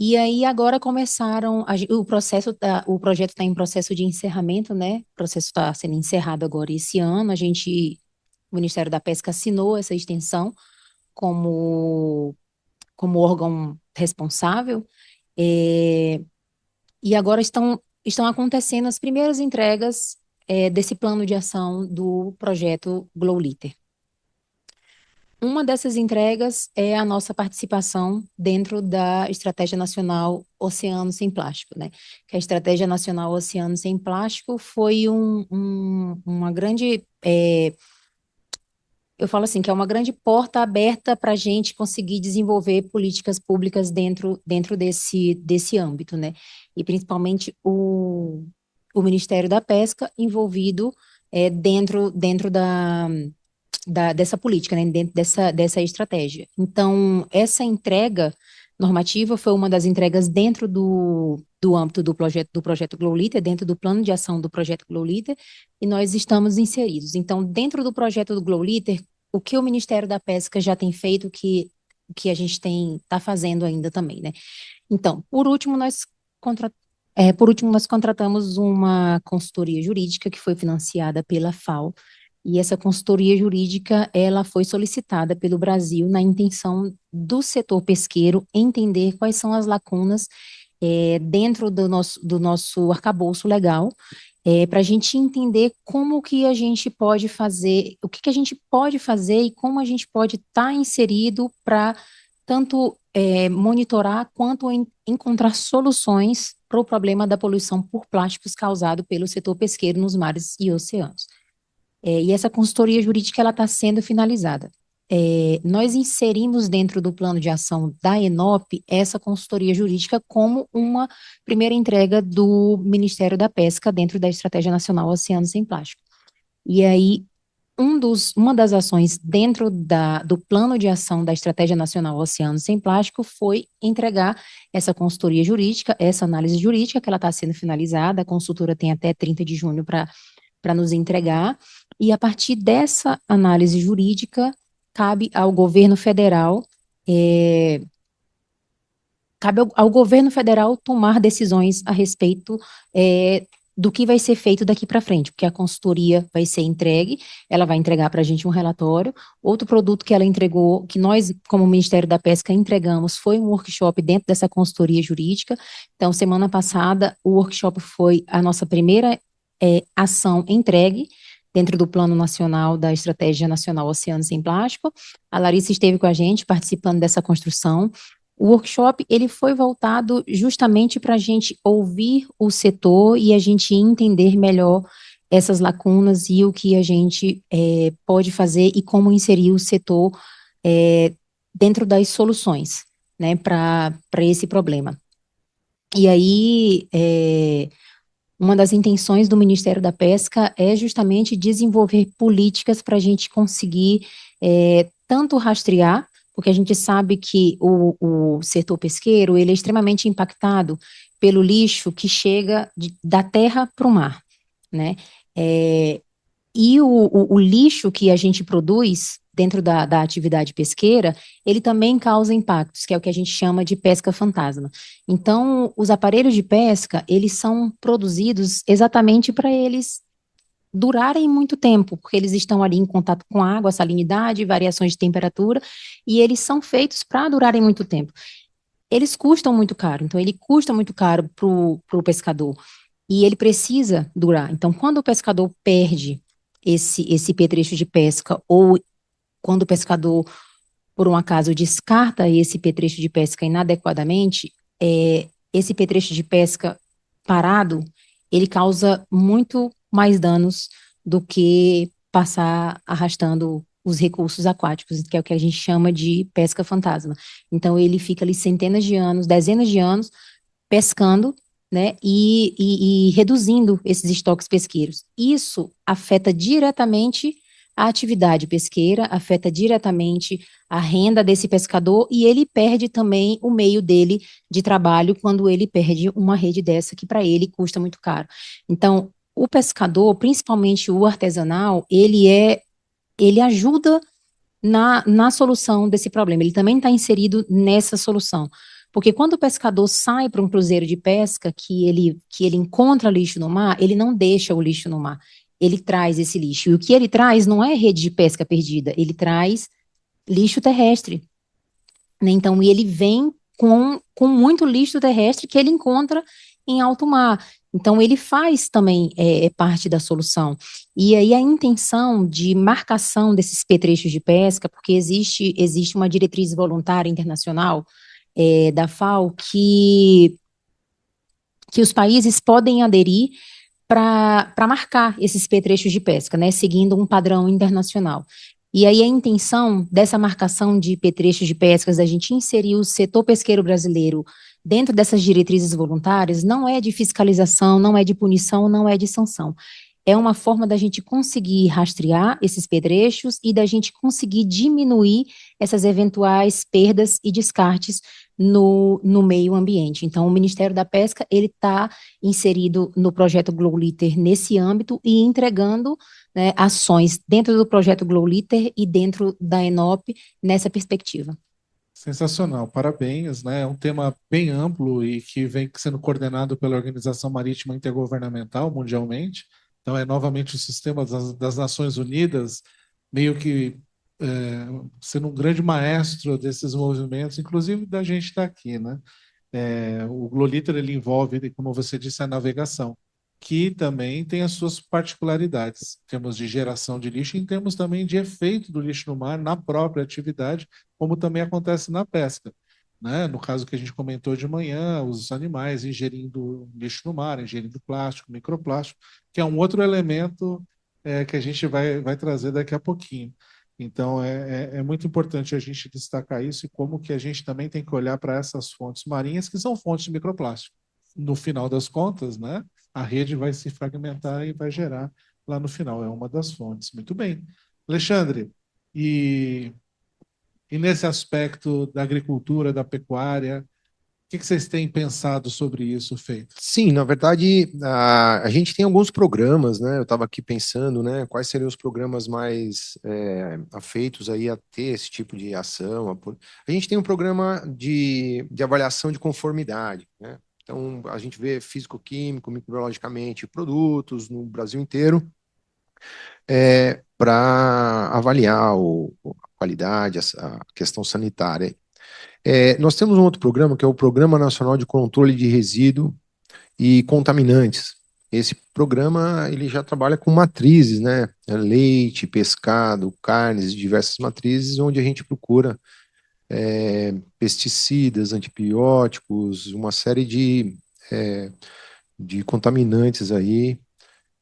E aí agora começaram, o projeto está em processo de encerramento, né? O processo está sendo encerrado agora esse ano. O Ministério da Pesca assinou essa extensão como órgão responsável, e agora estão acontecendo as primeiras entregas desse plano de ação do projeto Global. Uma dessas entregas é a nossa participação dentro da Estratégia Nacional Oceano Sem Plástico, né? Que a Estratégia Nacional Oceano Sem Plástico foi uma grande, eu falo assim, que é uma grande porta aberta para a gente conseguir desenvolver políticas públicas dentro desse âmbito, né? E principalmente o Ministério da Pesca envolvido dentro dessa política, né, dentro dessa estratégia. Então, essa entrega normativa foi uma das entregas dentro do âmbito do projeto Global, dentro do plano de ação do projeto Global, e nós estamos inseridos. Então, dentro do projeto do Global, o que o Ministério da Pesca já tem feito, que a gente está fazendo ainda também, né? Então, por último, nós contratamos uma consultoria jurídica que foi financiada pela FAO. E essa consultoria jurídica, ela foi solicitada pelo Brasil na intenção do setor pesqueiro entender quais são as lacunas dentro do nosso arcabouço legal, para a gente entender como que a gente pode fazer, o que a gente pode fazer e como a gente pode estar inserido para tanto monitorar quanto encontrar soluções para o problema da poluição por plásticos causado pelo setor pesqueiro nos mares e oceanos. E essa consultoria jurídica ela está sendo finalizada. Nós inserimos dentro do plano de ação da ENOP essa consultoria jurídica como uma primeira entrega do Ministério da Pesca dentro da Estratégia Nacional Oceano Sem Plástico. E aí, uma das ações dentro do plano de ação da Estratégia Nacional Oceano Sem Plástico foi entregar essa consultoria jurídica, essa análise jurídica, que ela está sendo finalizada. A consultora tem até 30 de junho para nos entregar, e a partir dessa análise jurídica, cabe ao governo federal cabe ao governo federal tomar decisões a respeito do que vai ser feito daqui para frente, porque a consultoria vai ser entregue, ela vai entregar para a gente um relatório. Outro produto que ela entregou, que nós, como Ministério da Pesca, entregamos, foi um workshop dentro dessa consultoria jurídica. Então, semana passada, o workshop foi a nossa primeira ação entregue dentro do Plano Nacional da Estratégia Nacional Oceano Sem Plástico. A Larissa esteve com a gente participando dessa construção. O workshop, ele foi voltado justamente para a gente ouvir o setor e a gente entender melhor essas lacunas e o que a gente pode fazer e como inserir o setor dentro das soluções, né, para esse problema. E aí, uma das intenções do Ministério da Pesca é justamente desenvolver políticas para a gente conseguir tanto rastrear, porque a gente sabe que o setor pesqueiro ele é extremamente impactado pelo lixo que chega da terra para o mar, né? E o lixo que a gente produz dentro da atividade pesqueira, ele também causa impactos, que é o que a gente chama de pesca fantasma. Então, os aparelhos de pesca, eles são produzidos exatamente para eles durarem muito tempo, porque eles estão ali em contato com a água, salinidade, variações de temperatura, e eles são feitos para durarem muito tempo. Eles custam muito caro, então ele custa muito caro para o pescador, e ele precisa durar. Então, quando o pescador perde esse petrecho de pesca, ou quando o pescador, por um acaso, descarta esse petrecho de pesca inadequadamente, esse petrecho de pesca parado, ele causa muito mais danos do que passar arrastando os recursos aquáticos, que é o que a gente chama de pesca fantasma. Então, ele fica ali centenas de anos, dezenas de anos, pescando, né, e reduzindo esses estoques pesqueiros. Isso afeta diretamente a atividade pesqueira, afeta diretamente a renda desse pescador e ele perde também o meio dele de trabalho quando ele perde uma rede dessa que para ele custa muito caro. Então, o pescador, principalmente o artesanal, ele ajuda na solução desse problema, ele também está inserido nessa solução. Porque quando o pescador sai para um cruzeiro de pesca, que ele encontra lixo no mar, ele não deixa o lixo no mar, ele traz esse lixo. E o que ele traz não é rede de pesca perdida, ele traz lixo terrestre, né? Então, e ele vem com muito lixo terrestre que ele encontra em alto mar. Então, ele faz também parte da solução. E aí, a intenção de marcação desses petrechos de pesca, porque existe uma diretriz voluntária internacional da FAO que os países podem aderir para marcar esses petrechos de pesca, né, seguindo um padrão internacional. E aí a intenção dessa marcação de petrechos de pescas, da gente inserir o setor pesqueiro brasileiro dentro dessas diretrizes voluntárias, não é de fiscalização, não é de punição, não é de sanção. É uma forma da gente conseguir rastrear esses petrechos e da gente conseguir diminuir essas eventuais perdas e descartes no meio ambiente. Então, o Ministério da Pesca, ele está inserido no projeto Glow Liter nesse âmbito e entregando, né, ações dentro do projeto Glow Liter e dentro da ENOP nessa perspectiva. Sensacional, parabéns, né? É um tema bem amplo e que vem sendo coordenado pela Organização Marítima Intergovernamental mundialmente. Então, é novamente o sistema das Nações Unidas, meio que sendo um grande maestro desses movimentos, inclusive da gente estar aqui, né? O Glow Liter, ele envolve, como você disse, a navegação, que também tem as suas particularidades, em termos de geração de lixo e em termos também de efeito do lixo no mar na própria atividade, como também acontece na pesca, né? No caso que a gente comentou de manhã, os animais ingerindo lixo no mar, ingerindo plástico, microplástico, que é um outro elemento que a gente vai trazer daqui a pouquinho. Então, é muito importante a gente destacar isso e como que a gente também tem que olhar para essas fontes marinhas, que são fontes de microplástico. No final das contas, né, a rede vai se fragmentar e vai gerar lá no final. É uma das fontes. Muito bem. Alexandre, e nesse aspecto da agricultura, da pecuária, que vocês têm pensado sobre isso feito? Sim, na verdade, a gente tem alguns programas, né? Eu estava aqui pensando, né? Quais seriam os programas mais afeitos aí a ter esse tipo de ação? A gente tem um programa de avaliação de conformidade, né? Então, a gente vê físico-químico, microbiologicamente, produtos no Brasil inteiro, para avaliar a qualidade, a questão sanitária. Nós temos um outro programa, que é o Programa Nacional de Controle de Resíduo e Contaminantes. Esse programa ele já trabalha com matrizes, né? Leite, pescado, carnes, diversas matrizes, onde a gente procura pesticidas, antibióticos, uma série de contaminantes aí.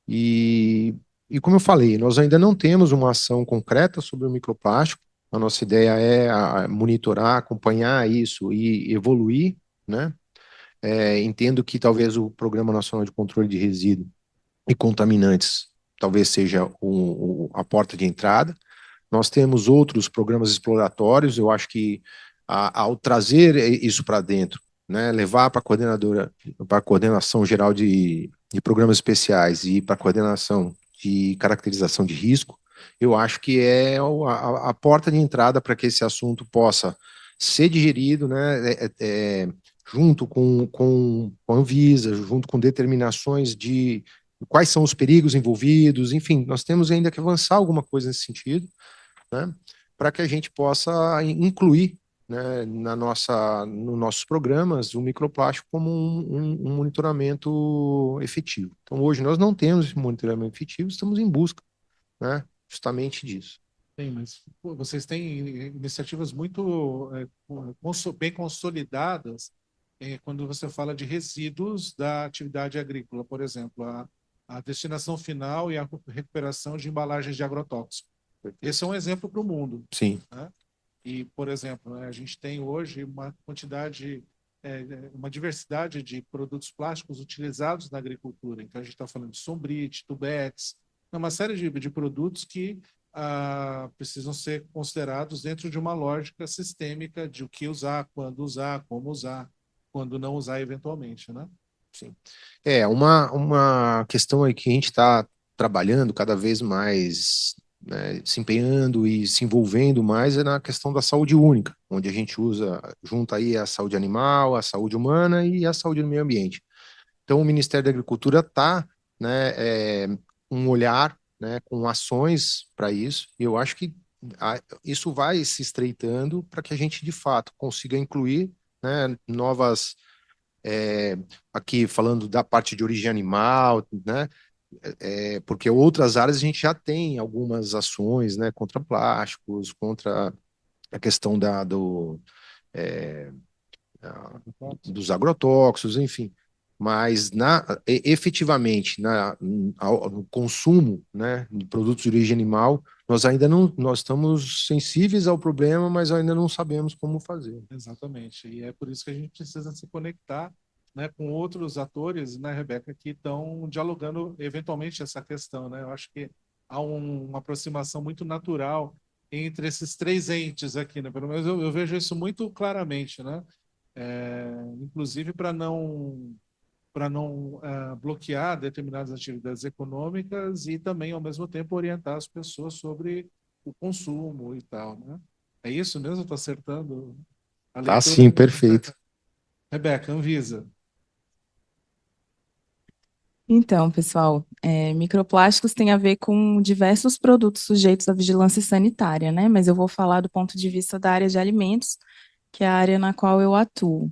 E como eu falei, nós ainda não temos uma ação concreta sobre o microplástico. A nossa ideia é monitorar, acompanhar isso e evoluir, né? Entendo que talvez o Programa Nacional de Controle de Resíduos e Contaminantes talvez seja a porta de entrada. Nós temos outros programas exploratórios, eu acho que ao trazer isso para dentro, né, levar para a coordenação geral de programas especiais e para a coordenação de caracterização de risco, eu acho que é a porta de entrada para que esse assunto possa ser digerido, né, junto com a Anvisa, junto com determinações de quais são os perigos envolvidos, enfim, nós temos ainda que avançar alguma coisa nesse sentido, né, para que a gente possa incluir, né, nos nossos programas o microplástico como um monitoramento efetivo. Então, hoje nós não temos esse monitoramento efetivo, estamos em busca, né, justamente disso. Sim, mas pô, vocês têm iniciativas muito bem consolidadas quando você fala de resíduos da atividade agrícola, por exemplo, a destinação final e a recuperação de embalagens de agrotóxicos. Esse é um exemplo para o mundo. Sim. Né? E, por exemplo, né, a gente tem hoje uma quantidade, uma diversidade de produtos plásticos utilizados na agricultura. Então, a gente está falando de sombrite, tubetes, uma série de produtos que precisam ser considerados dentro de uma lógica sistêmica de o que usar, quando usar, como usar, quando não usar eventualmente, né? Sim. Uma questão aí que a gente está trabalhando cada vez mais, né, se empenhando e se envolvendo mais é na questão da saúde única, onde a gente junta aí a saúde animal, a saúde humana e a saúde do meio ambiente. Então, o Ministério da Agricultura está, né, um olhar, né, com ações para isso, e eu acho que isso vai se estreitando para que a gente, de fato, consiga incluir, né, novas aqui falando da parte de origem animal, né? Porque outras áreas a gente já tem algumas ações, né, contra plásticos, contra a questão dos agrotóxicos, enfim. Mas efetivamente no consumo, né, de produtos de origem animal, nós estamos sensíveis ao problema, mas ainda não sabemos como fazer. Exatamente. E é por isso que a gente precisa se conectar, né, com outros atores, né, Rebeca, que estão dialogando eventualmente essa questão, né? Eu acho que há uma aproximação muito natural entre esses três entes aqui, né? Pelo menos eu vejo isso muito claramente, né? Inclusive para não bloquear determinadas atividades econômicas e também, ao mesmo tempo, orientar as pessoas sobre o consumo e tal, né? É isso mesmo? Estou acertando a leitura? Tá sim, perfeito. Rebeca, Anvisa. Então, pessoal, microplásticos tem a ver com diversos produtos sujeitos à vigilância sanitária, né? Mas eu vou falar do ponto de vista da área de alimentos, que é a área na qual eu atuo.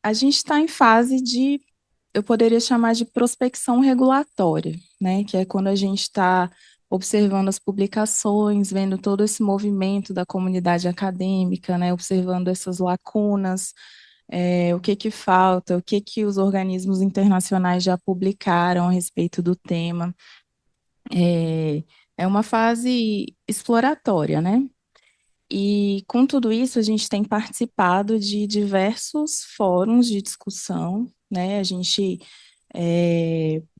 A gente está em fase de, eu poderia chamar de prospecção regulatória, né? Que é quando a gente está observando as publicações, vendo todo esse movimento da comunidade acadêmica, né? Observando essas lacunas, o que falta, o que os organismos internacionais já publicaram a respeito do tema. É uma fase exploratória, né? E com tudo isso, a gente tem participado de diversos fóruns de discussão, né? A gente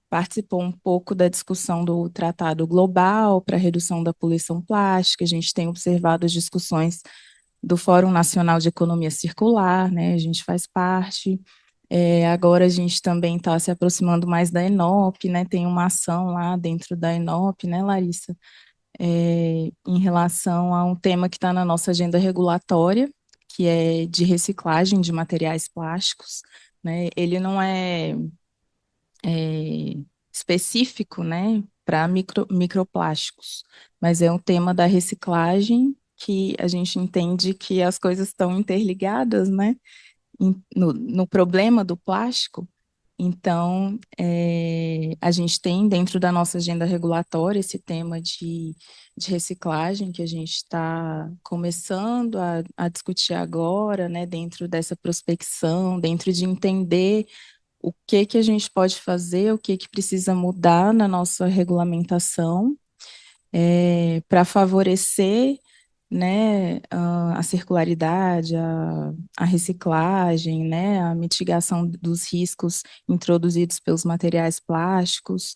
participou um pouco da discussão do Tratado Global para a Redução da Poluição Plástica, a gente tem observado as discussões do Fórum Nacional de Economia Circular, né? A gente faz parte. Agora a gente também está se aproximando mais da ENOP, né? Tem uma ação lá dentro da ENOP, né, Larissa? Em relação a um tema que está na nossa agenda regulatória, que é de reciclagem de materiais plásticos, né? Ele não é específico, né, para microplásticos, mas é um tema da reciclagem que a gente entende que as coisas estão interligadas, né, no problema do plástico. Então, a gente tem dentro da nossa agenda regulatória esse tema de reciclagem que a gente está começando a discutir agora, né, dentro dessa prospecção, dentro de entender o que a gente pode fazer, o que precisa mudar na nossa regulamentação para favorecer, né, a circularidade, a reciclagem, né, a mitigação dos riscos introduzidos pelos materiais plásticos,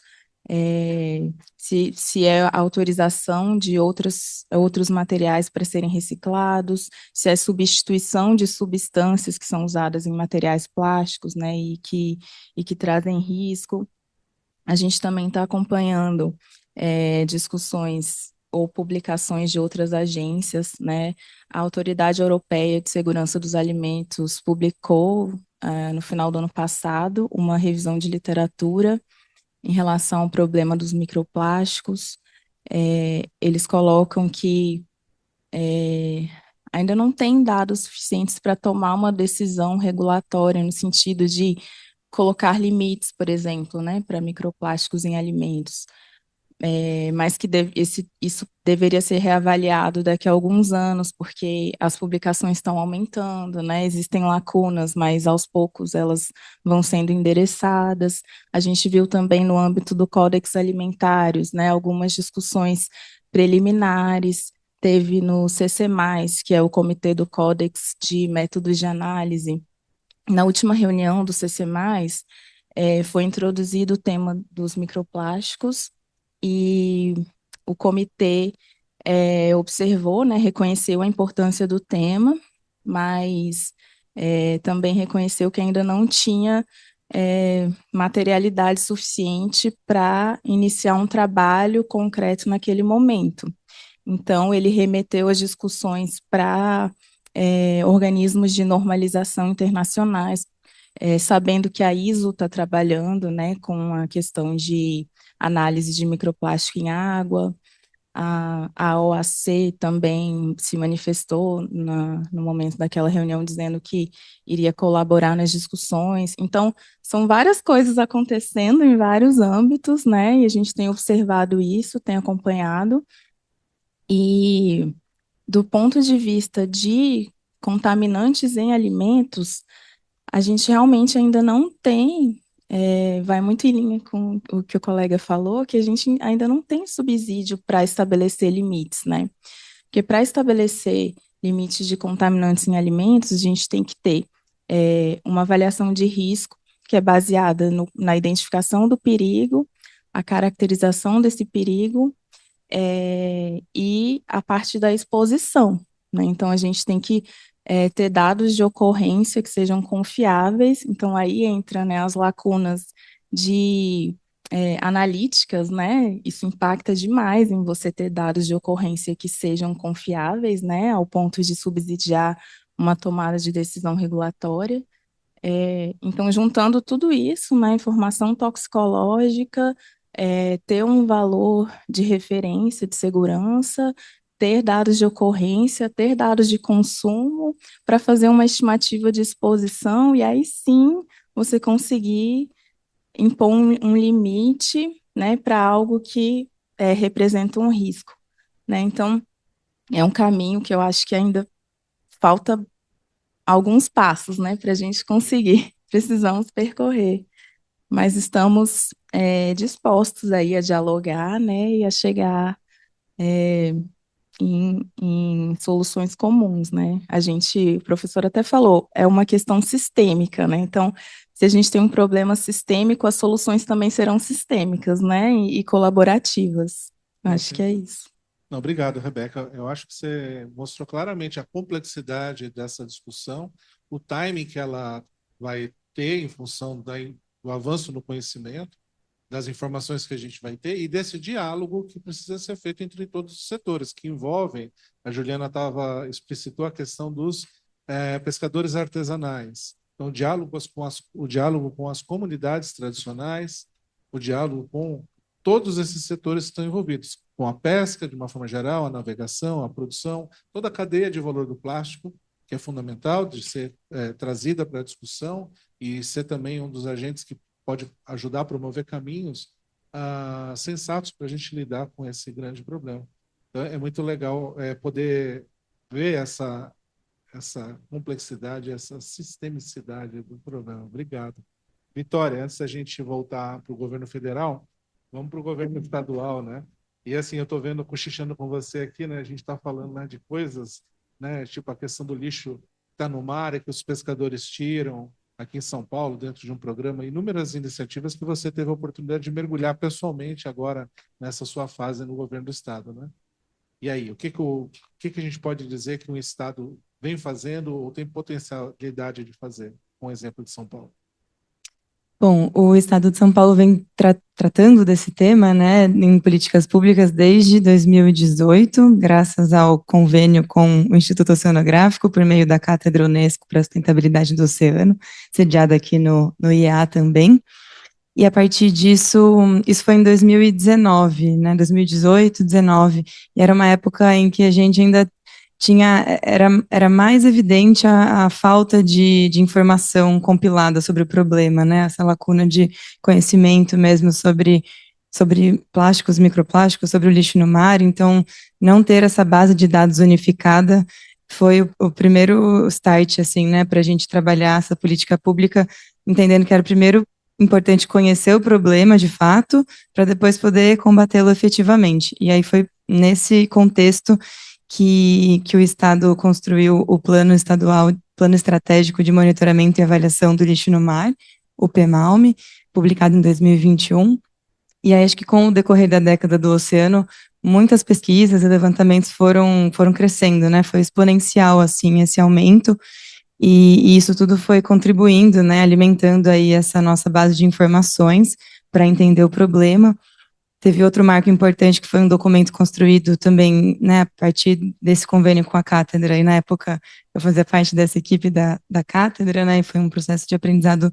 se é a autorização de outros materiais para serem reciclados, se é substituição de substâncias que são usadas em materiais plásticos, né, e que trazem risco. A gente também está acompanhando discussões ou publicações de outras agências, né? A Autoridade Europeia de Segurança dos Alimentos publicou, no final do ano passado, uma revisão de literatura em relação ao problema dos microplásticos. Eles colocam que ainda não tem dados suficientes para tomar uma decisão regulatória no sentido de colocar limites, por exemplo, né, para microplásticos em alimentos. Mas que isso deveria ser reavaliado daqui a alguns anos, porque as publicações estão aumentando, né? Existem lacunas, mas aos poucos elas vão sendo endereçadas. A gente viu também no âmbito do Códex Alimentários, né, algumas discussões preliminares. Teve no CC+, que é o Comitê do Códex de Métodos de Análise. Na última reunião do CC+, foi introduzido o tema dos microplásticos, e o comitê observou, né, reconheceu a importância do tema, mas também reconheceu que ainda não tinha materialidade suficiente para iniciar um trabalho concreto naquele momento. Então, ele remeteu as discussões para organismos de normalização internacionais, sabendo que a ISO está trabalhando, né, com a questão de análise de microplástico em água. A OAC também se manifestou no momento daquela reunião dizendo que iria colaborar nas discussões. Então, são várias coisas acontecendo em vários âmbitos, né, e a gente tem observado isso, tem acompanhado, e do ponto de vista de contaminantes em alimentos, a gente realmente ainda não tem, vai muito em linha com o que o colega falou, que a gente ainda não tem subsídio para estabelecer limites, né? Porque para estabelecer limites de contaminantes em alimentos, a gente tem que ter uma avaliação de risco, que é baseada na identificação do perigo, a caracterização desse perigo, e a parte da exposição, né? Então, a gente tem que ter dados de ocorrência que sejam confiáveis. Então, aí entra, né, as lacunas de analíticas, né? Isso impacta demais em você ter dados de ocorrência que sejam confiáveis, né, ao ponto de subsidiar uma tomada de decisão regulatória. Então, juntando tudo isso, né, informação toxicológica, ter um valor de referência, de segurança, ter dados de ocorrência, ter dados de consumo, para fazer uma estimativa de exposição, e aí sim você conseguir impor um limite, né, para algo que representa um risco, né? Então, é um caminho que eu acho que ainda falta alguns passos, né, para a gente conseguir. Precisamos percorrer, mas estamos dispostos aí a dialogar, né, e a chegar em soluções comuns, né? O professor até falou, é uma questão sistêmica, né? Então, se a gente tem um problema sistêmico, as soluções também serão sistêmicas, né, e colaborativas. Acho que é isso. Não, obrigado, Rebeca. Eu acho que você mostrou claramente a complexidade dessa discussão, o timing que ela vai ter em função do avanço no conhecimento, das informações que a gente vai ter e desse diálogo que precisa ser feito entre todos os setores, que envolvem, a Juliana explicitou a questão dos pescadores artesanais. Então, o diálogo com as comunidades tradicionais, o diálogo com todos esses setores que estão envolvidos, com a pesca, de uma forma geral, a navegação, a produção, toda a cadeia de valor do plástico, que é fundamental de ser trazida para a discussão e ser também um dos agentes que pode ajudar a promover caminhos sensatos para a gente lidar com esse grande problema. Então, é muito legal poder ver essa complexidade, essa sistemicidade do problema. Obrigado. Vitória, antes da gente voltar para o governo federal, vamos para o governo estadual, né? E assim, eu estou vendo, cochichando com você aqui, né? A gente está falando, né, de coisas, né? Tipo a questão do lixo que está no mar e que os pescadores tiram aqui em São Paulo, dentro de um programa, inúmeras iniciativas que você teve a oportunidade de mergulhar pessoalmente agora nessa sua fase no governo do estado, né? E aí, o que a gente pode dizer que um estado vem fazendo ou tem potencialidade de fazer, com o exemplo de São Paulo? Bom, o Estado de São Paulo vem tratando desse tema, né, em políticas públicas desde 2018, graças ao convênio com o Instituto Oceanográfico, por meio da Cátedra Unesco para a Sustentabilidade do Oceano, sediada aqui no IEA também. E a partir disso, isso foi em 2019, né, 2018, 2019, e era uma época em que a gente ainda era mais evidente a falta de informação compilada sobre o problema, né? Essa lacuna de conhecimento mesmo sobre plásticos, microplásticos, sobre o lixo no mar. Então, não ter essa base de dados unificada foi o primeiro start, assim, né, para a gente trabalhar essa política pública, entendendo que era primeiro importante conhecer o problema de fato, para depois poder combatê-lo efetivamente. E aí foi nesse contexto que o Estado construiu o Plano Estadual, Plano Estratégico de Monitoramento e Avaliação do Lixo no Mar, o PEMALME, publicado em 2021. E aí acho que com o decorrer da década do oceano, muitas pesquisas e levantamentos foram crescendo, né? Foi exponencial, assim, esse aumento, e isso tudo foi contribuindo, né? Alimentando aí essa nossa base de informações para entender o problema. Teve outro marco importante que foi um documento construído também, né, a partir desse convênio com a cátedra, e na época eu fazia parte dessa equipe da cátedra, né, e foi um processo de aprendizado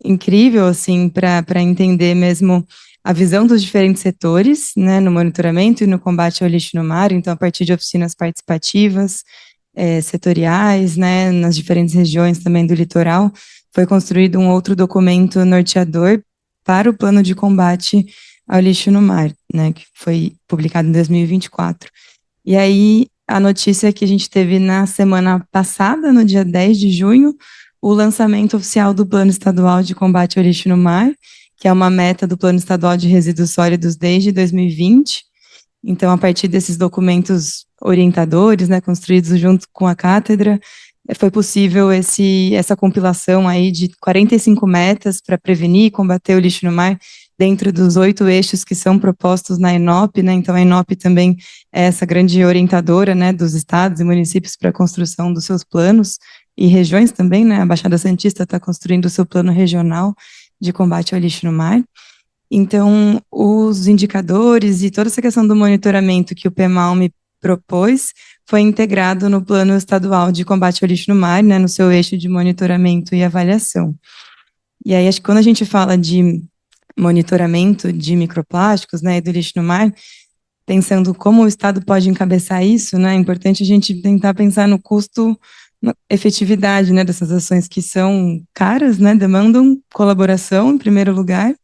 incrível, assim, para entender mesmo a visão dos diferentes setores, né, no monitoramento e no combate ao lixo no mar. Então, a partir de oficinas participativas, setoriais, né, nas diferentes regiões também do litoral, foi construído um outro documento norteador para o plano de combate ao lixo no mar, né, que foi publicado em 2024. E aí, a notícia que a gente teve na semana passada, no dia 10 de junho, o lançamento oficial do Plano Estadual de Combate ao Lixo no Mar, que é uma meta do Plano Estadual de Resíduos Sólidos desde 2020. Então, a partir desses documentos orientadores, né, construídos junto com a cátedra, foi possível essa compilação aí de 45 metas para prevenir e combater o lixo no mar, dentro dos 8 eixos que são propostos na ENOP, né? Então, a ENOP também é essa grande orientadora, né, dos estados e municípios para a construção dos seus planos, e regiões também, né? A Baixada Santista está construindo o seu plano regional de combate ao lixo no mar. Então, os indicadores e toda essa questão do monitoramento que o PEMALME propôs foi integrado no Plano Estadual de Combate ao Lixo no Mar, né, no seu eixo de monitoramento e avaliação. E aí, acho que quando a gente fala de monitoramento de microplásticos, né, e do lixo no mar, pensando como o Estado pode encabeçar isso, né, é importante a gente tentar pensar no custo, na efetividade, né, dessas ações que são caras, né, demandam colaboração em primeiro lugar,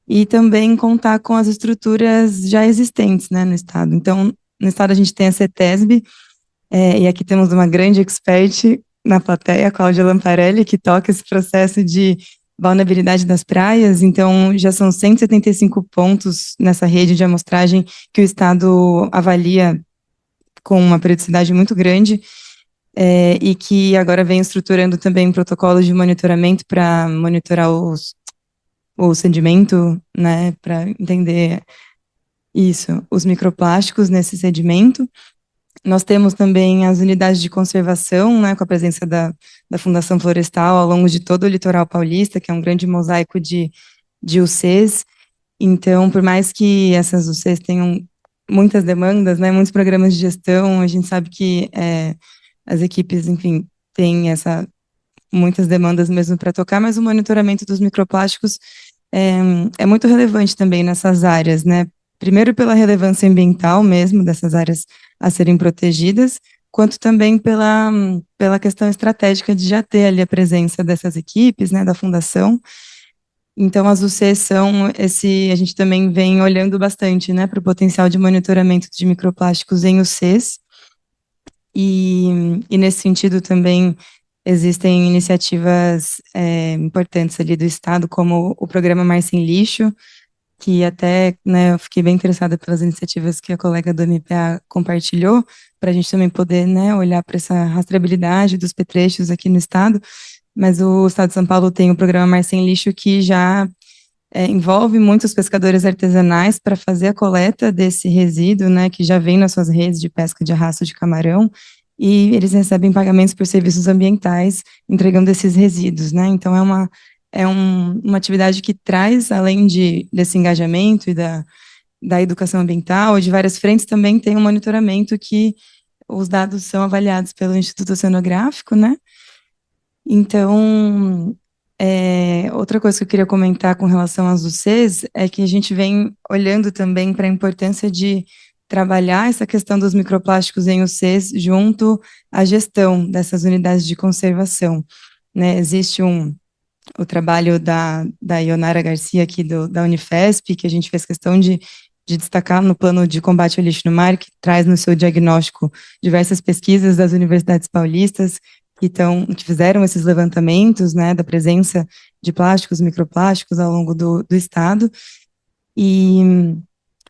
e também contar com as estruturas já existentes, né, no Estado. Então, no Estado a gente tem a CETESB, e aqui temos uma grande expert na plateia, a Cláudia Lamparelli, que toca esse processo de vulnerabilidade das praias. Então, já são 175 pontos nessa rede de amostragem que o Estado avalia com uma periodicidade muito grande, e que agora vem estruturando também protocolos de monitoramento para monitorar o sedimento, né, para entender Isso, os microplásticos nesse sedimento. Nós temos também as unidades de conservação, né, com a presença da Fundação Florestal ao longo de todo o litoral paulista, que é um grande mosaico de UCs. Então, por mais que essas UCs tenham muitas demandas, né, muitos programas de gestão, a gente sabe que as equipes, enfim, têm muitas demandas mesmo para tocar, mas o monitoramento dos microplásticos é muito relevante também nessas áreas, né? Primeiro pela relevância ambiental mesmo dessas áreas a serem protegidas, quanto também pela questão estratégica de já ter ali a presença dessas equipes, né, da fundação. Então, as UCs são a gente também vem olhando bastante, né, para o potencial de monitoramento de microplásticos em UCs, e nesse sentido também existem iniciativas importantes ali do Estado, como o programa Mar Sem Lixo, que até, né, eu fiquei bem interessada pelas iniciativas que a colega do MPA compartilhou, para a gente também poder, né, olhar para essa rastreabilidade dos petrechos aqui no Estado, mas o Estado de São Paulo tem o programa Mar Sem Lixo, que já envolve muitos pescadores artesanais para fazer a coleta desse resíduo, né, que já vem nas suas redes de pesca de arrasto de camarão, e eles recebem pagamentos por serviços ambientais entregando esses resíduos, né? Então uma atividade que traz, além desse engajamento e da educação ambiental, de várias frentes, também tem um monitoramento que os dados são avaliados pelo Instituto Oceanográfico, né? Então, outra coisa que eu queria comentar com relação às UCs é que a gente vem olhando também para a importância de trabalhar essa questão dos microplásticos em UCs junto à gestão dessas unidades de conservação, né? Existe o trabalho da Ionara Garcia aqui da Unifesp, que a gente fez questão de destacar no plano de combate ao lixo no mar, que traz no seu diagnóstico diversas pesquisas das universidades paulistas que fizeram esses levantamentos, né, da presença de plásticos, microplásticos ao longo do estado. E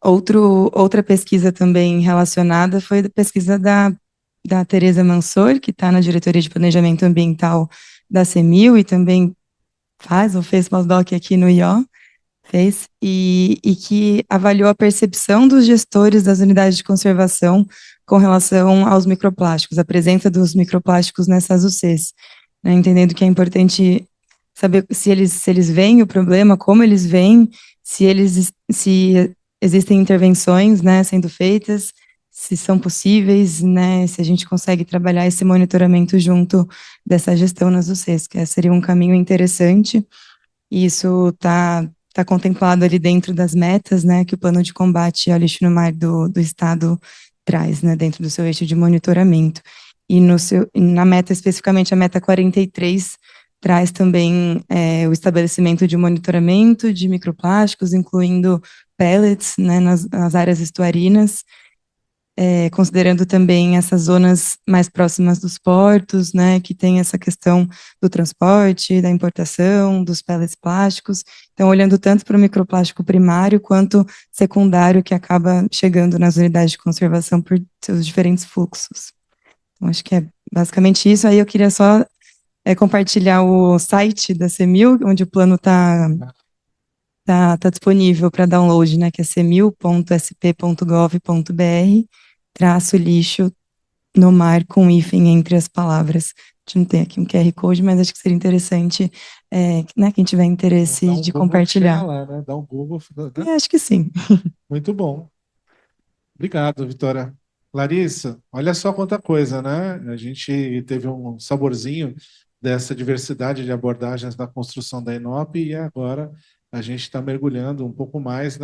outra pesquisa também relacionada foi a pesquisa da Tereza Mansor, que está na Diretoria de Planejamento Ambiental da CEMIL e também fez pós-doc aqui no IO, e que avaliou a percepção dos gestores das unidades de conservação com relação aos microplásticos, a presença dos microplásticos nessas UCs, né, entendendo que é importante saber se eles veem o problema, como eles veem, se existem intervenções, né, sendo feitas, se são possíveis, né, se a gente consegue trabalhar esse monitoramento junto dessa gestão nas UCs, que seria um caminho interessante, e isso está contemplado ali dentro das metas, né, que o plano de combate ao lixo no mar do Estado traz, né, dentro do seu eixo de monitoramento. E na meta, especificamente a meta 43, traz também o estabelecimento de monitoramento de microplásticos, incluindo pellets, né, nas áreas estuarinas, considerando também essas zonas mais próximas dos portos, né, que tem essa questão do transporte, da importação, dos pellets plásticos, então olhando tanto para o microplástico primário quanto secundário que acaba chegando nas unidades de conservação por seus diferentes fluxos. Então acho que é basicamente isso. Aí eu queria só compartilhar o site da CEMIL, onde o plano está disponível para download, né, que é cemil.sp.gov.br/lixo no mar com hífen entre as palavras. A gente não tem aqui um QR Code, mas acho que seria interessante, né, quem tiver interesse de compartilhar. Lá, né? Dá um Google. Acho que sim. Muito bom. Obrigado, Vitória. Larissa, olha só quanta coisa, né? A gente teve um saborzinho dessa diversidade de abordagens na construção da Enop e agora a gente está mergulhando um pouco mais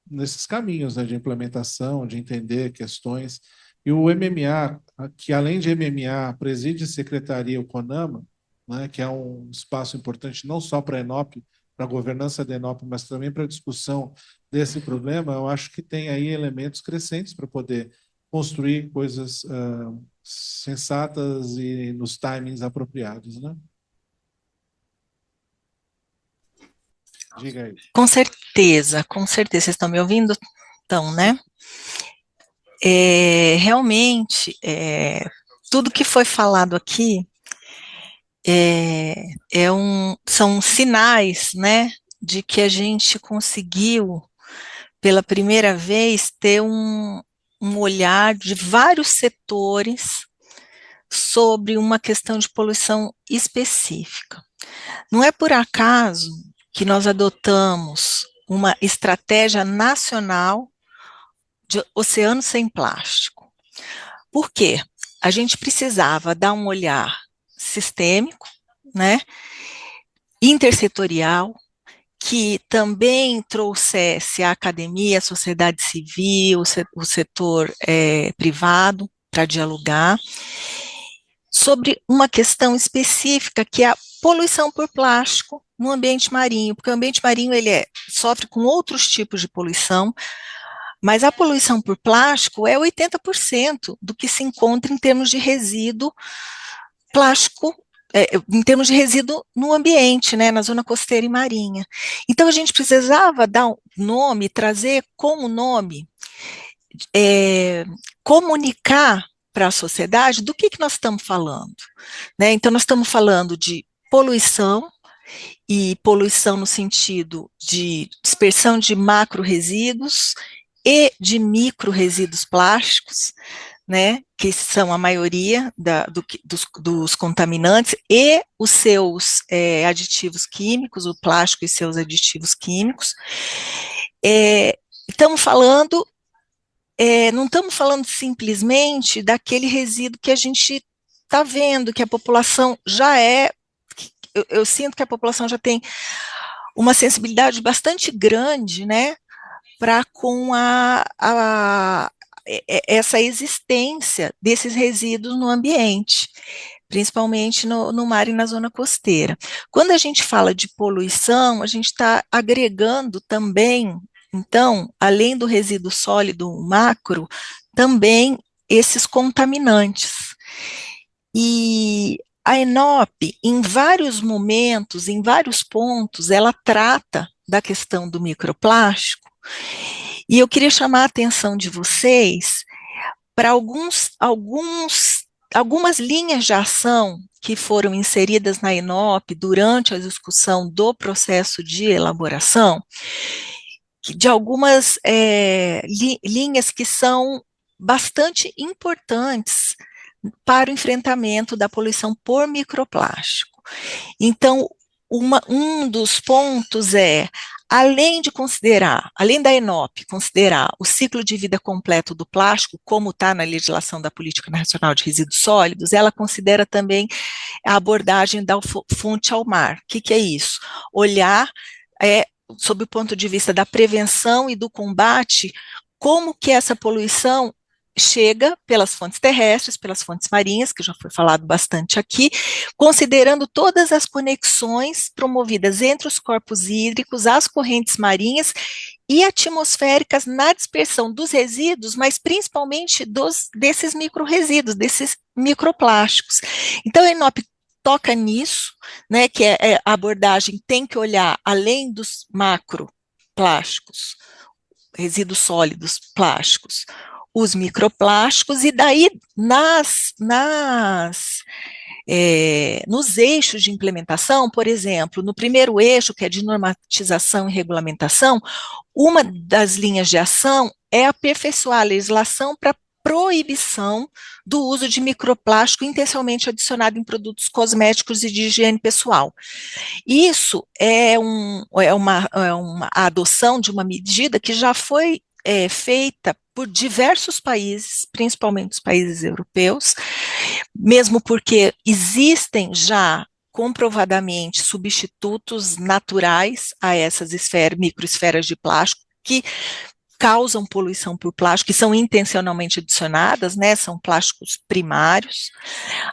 nesses caminhos, né, de implementação, de entender questões. E o MMA, que além de MMA, preside a Secretaria, o CONAMA, né, que é um espaço importante não só para a Enop, para a governança da Enop, mas também para a discussão desse problema, eu acho que tem aí elementos crescentes para poder construir coisas sensatas e nos timings apropriados, né? Diga aí. Com certeza, com certeza. Vocês estão me ouvindo? Então, né? Realmente, tudo que foi falado aqui são sinais, né, de que a gente conseguiu pela primeira vez, ter um olhar de vários setores sobre uma questão de poluição específica. Não é por acaso que nós adotamos uma estratégia nacional de oceano sem plástico. Por quê? A gente precisava dar um olhar sistêmico, né, intersetorial, que também trouxesse a academia, a sociedade civil, o setor privado para dialogar sobre uma questão específica que é a poluição por plástico no ambiente marinho, porque o ambiente marinho ele sofre com outros tipos de poluição, mas a poluição por plástico é 80% do que se encontra em termos de resíduo plástico, em termos de resíduo no ambiente, né, na zona costeira e marinha. Então, a gente precisava dar um nome, trazer como nome, comunicar para a sociedade do que nós estamos falando, né? Então, nós estamos falando de poluição, e poluição no sentido de dispersão de macro-resíduos e de micro-resíduos plásticos, né, que são a maioria dos contaminantes, e os seus aditivos químicos, o plástico e seus aditivos químicos. Estamos falando, não estamos falando simplesmente daquele resíduo que a gente está vendo, que a população já eu sinto que a população já tem uma sensibilidade bastante grande, né, para com essa existência desses resíduos no ambiente, principalmente no mar e na zona costeira. Quando a gente fala de poluição, a gente está agregando também, então, além do resíduo sólido macro, também esses contaminantes. E a ENOP, em vários momentos, em vários pontos, ela trata da questão do microplástico, e eu queria chamar a atenção de vocês para algumas linhas de ação que foram inseridas na ENOP durante a discussão do processo de elaboração, de algumas linhas que são bastante importantes para o enfrentamento da poluição por microplástico. Então, um dos pontos além da ENOP considerar o ciclo de vida completo do plástico, como está na legislação da Política Nacional de Resíduos Sólidos, ela considera também a abordagem da fonte ao mar. O que é isso? Olhar, sob o ponto de vista da prevenção e do combate, como que essa poluição chega pelas fontes terrestres, pelas fontes marinhas, que já foi falado bastante aqui, considerando todas as conexões promovidas entre os corpos hídricos, as correntes marinhas e atmosféricas na dispersão dos resíduos, mas principalmente desses micro-resíduos, desses microplásticos. Então, a ENOP toca nisso, né, que a abordagem tem que olhar além dos macroplásticos, resíduos sólidos plásticos, os microplásticos, e daí nos eixos de implementação, por exemplo, no primeiro eixo, que é de normatização e regulamentação, uma das linhas de ação é aperfeiçoar a legislação para proibição do uso de microplástico intencionalmente adicionado em produtos cosméticos e de higiene pessoal. Isso é a adoção de uma medida que já foi feita por diversos países, principalmente os países europeus, mesmo porque existem já comprovadamente substitutos naturais a essas microesferas de plástico que causam poluição por plástico, que são intencionalmente adicionadas, né, são plásticos primários.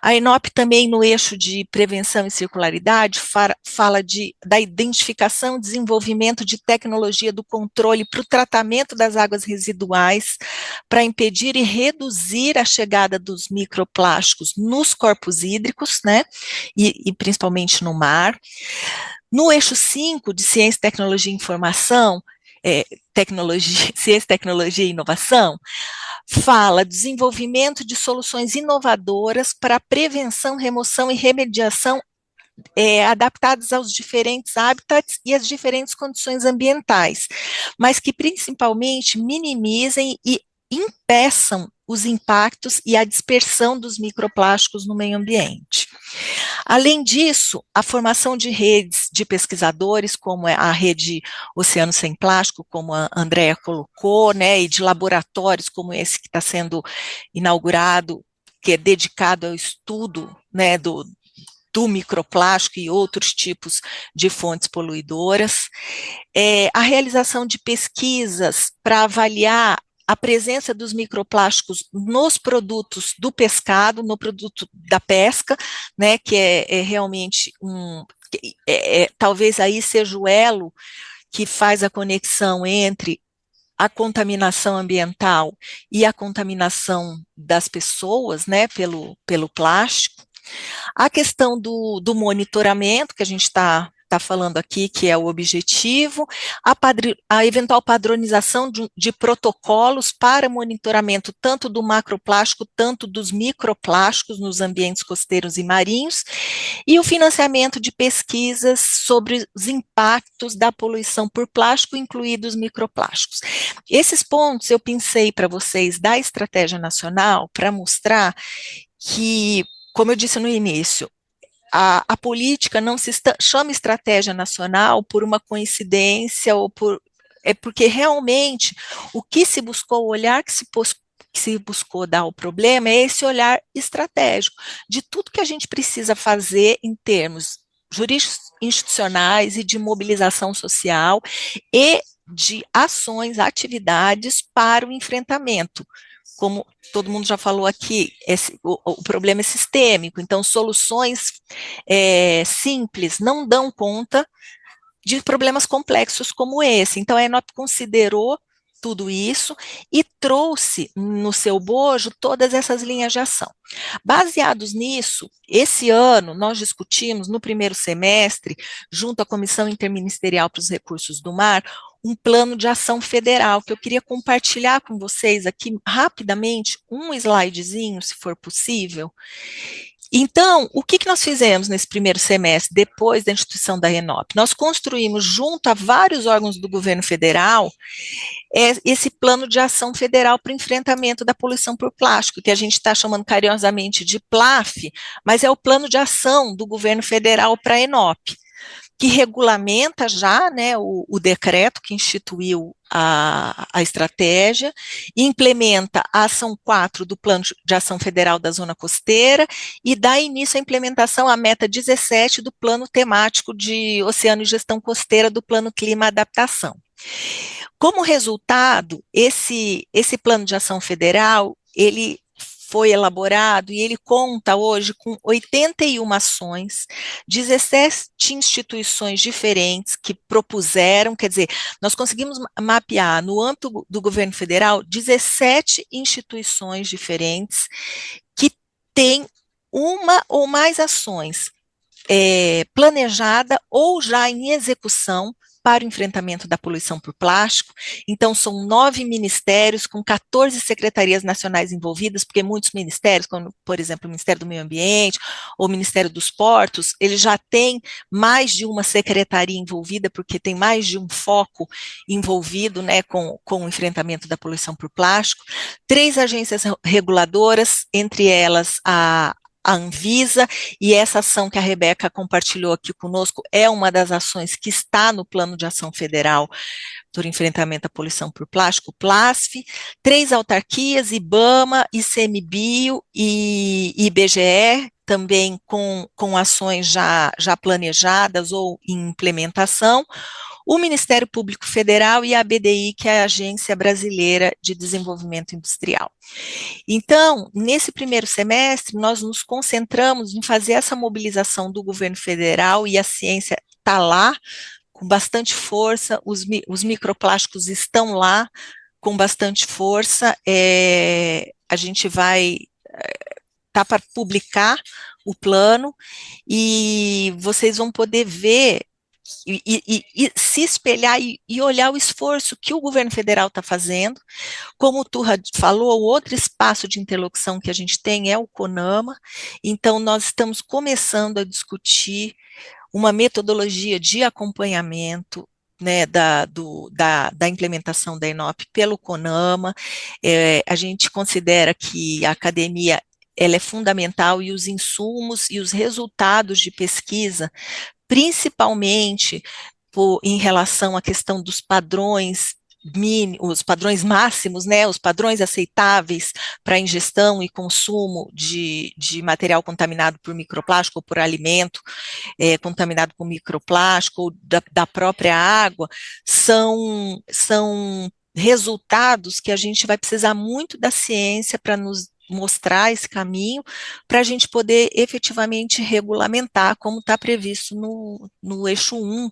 A ENOP também, no eixo de prevenção e circularidade, fala da identificação e desenvolvimento de tecnologia do controle para o tratamento das águas residuais, para impedir e reduzir a chegada dos microplásticos nos corpos hídricos, né, e principalmente no mar. No eixo 5, de ciência, tecnologia e informação, ciência, tecnologia e inovação, fala desenvolvimento de soluções inovadoras para prevenção, remoção e remediação adaptadas aos diferentes hábitats e às diferentes condições ambientais, mas que principalmente minimizem e impeçam os impactos e a dispersão dos microplásticos no meio ambiente. Além disso, a formação de redes de pesquisadores, como a rede Oceano Sem Plástico, como a Andrea colocou, né, e de laboratórios como esse que está sendo inaugurado, que é dedicado ao estudo, né, do microplástico e outros tipos de fontes poluidoras, a realização de pesquisas para avaliar a presença dos microplásticos nos produtos do pescado, no produto da pesca, né, que é realmente talvez aí seja o elo que faz a conexão entre a contaminação ambiental e a contaminação das pessoas, né, pelo plástico. A questão do monitoramento, que a gente está falando aqui, que é o objetivo, a eventual padronização de protocolos para monitoramento tanto do macroplástico, tanto dos microplásticos nos ambientes costeiros e marinhos, e o financiamento de pesquisas sobre os impactos da poluição por plástico, incluídos microplásticos. Esses pontos eu pensei para vocês da estratégia nacional para mostrar que, como eu disse no início, a política não se chama estratégia nacional por uma coincidência ou porque realmente o que se buscou, o olhar que se buscou dar ao problema é esse olhar estratégico de tudo que a gente precisa fazer em termos jurídicos, institucionais e de mobilização social e de ações, atividades para o enfrentamento. Como todo mundo já falou aqui, o problema é sistêmico, então soluções simples não dão conta de problemas complexos como esse. Então a ENOP considerou tudo isso e trouxe no seu bojo todas essas linhas de ação. Baseados nisso, esse ano nós discutimos no primeiro semestre, junto à Comissão Interministerial para os Recursos do Mar, um plano de ação federal, que eu queria compartilhar com vocês aqui rapidamente, um slidezinho, se for possível. Então, o que nós fizemos nesse primeiro semestre, depois da instituição da ENOP? Nós construímos, junto a vários órgãos do governo federal, esse plano de ação federal para o enfrentamento da poluição por plástico, que a gente está chamando carinhosamente de PLAF, mas é o plano de ação do governo federal para a ENOP, que regulamenta já, né, o decreto que instituiu a estratégia, implementa a ação 4 do Plano de Ação Federal da Zona Costeira e dá início à implementação à meta 17 do Plano Temático de Oceano e Gestão Costeira do Plano Clima e Adaptação. Como resultado, esse plano de ação federal, ele foi elaborado e ele conta hoje com 81 ações, 17 instituições diferentes que propuseram, quer dizer, nós conseguimos mapear no âmbito do governo federal 17 instituições diferentes que têm uma ou mais ações planejada ou já em execução para o enfrentamento da poluição por plástico. Então, são 9 ministérios com 14 secretarias nacionais envolvidas, porque muitos ministérios, como, por exemplo, o Ministério do Meio Ambiente ou o Ministério dos Portos, ele já tem mais de uma secretaria envolvida, porque tem mais de um foco envolvido, né, com o enfrentamento da poluição por plástico. 3 agências reguladoras, entre elas a Anvisa, e essa ação que a Rebeca compartilhou aqui conosco é uma das ações que está no Plano de Ação Federal por enfrentamento à poluição por plástico, PLASF, 3 autarquias, IBAMA, ICMBio e IBGE, também com ações já planejadas ou em implementação, o Ministério Público Federal e a ABDI, que é a Agência Brasileira de Desenvolvimento Industrial. Então, nesse primeiro semestre, nós nos concentramos em fazer essa mobilização do governo federal, e a ciência está lá, com bastante força, os microplásticos estão lá, com bastante força, a gente vai para publicar o plano, e vocês vão poder ver e se espelhar e olhar o esforço que o governo federal está fazendo. Como o Turra falou, o outro espaço de interlocução que a gente tem é o CONAMA, então nós estamos começando a discutir uma metodologia de acompanhamento, né, da implementação da ENOP pelo CONAMA. A gente considera que a academia ela é fundamental e os insumos e os resultados de pesquisa, principalmente em relação à questão dos padrões os padrões máximos, né, os padrões aceitáveis para ingestão e consumo de material contaminado por microplástico ou por alimento contaminado com microplástico ou da própria água, são resultados que a gente vai precisar muito da ciência para nos mostrar esse caminho, para a gente poder efetivamente regulamentar, como está previsto no eixo 1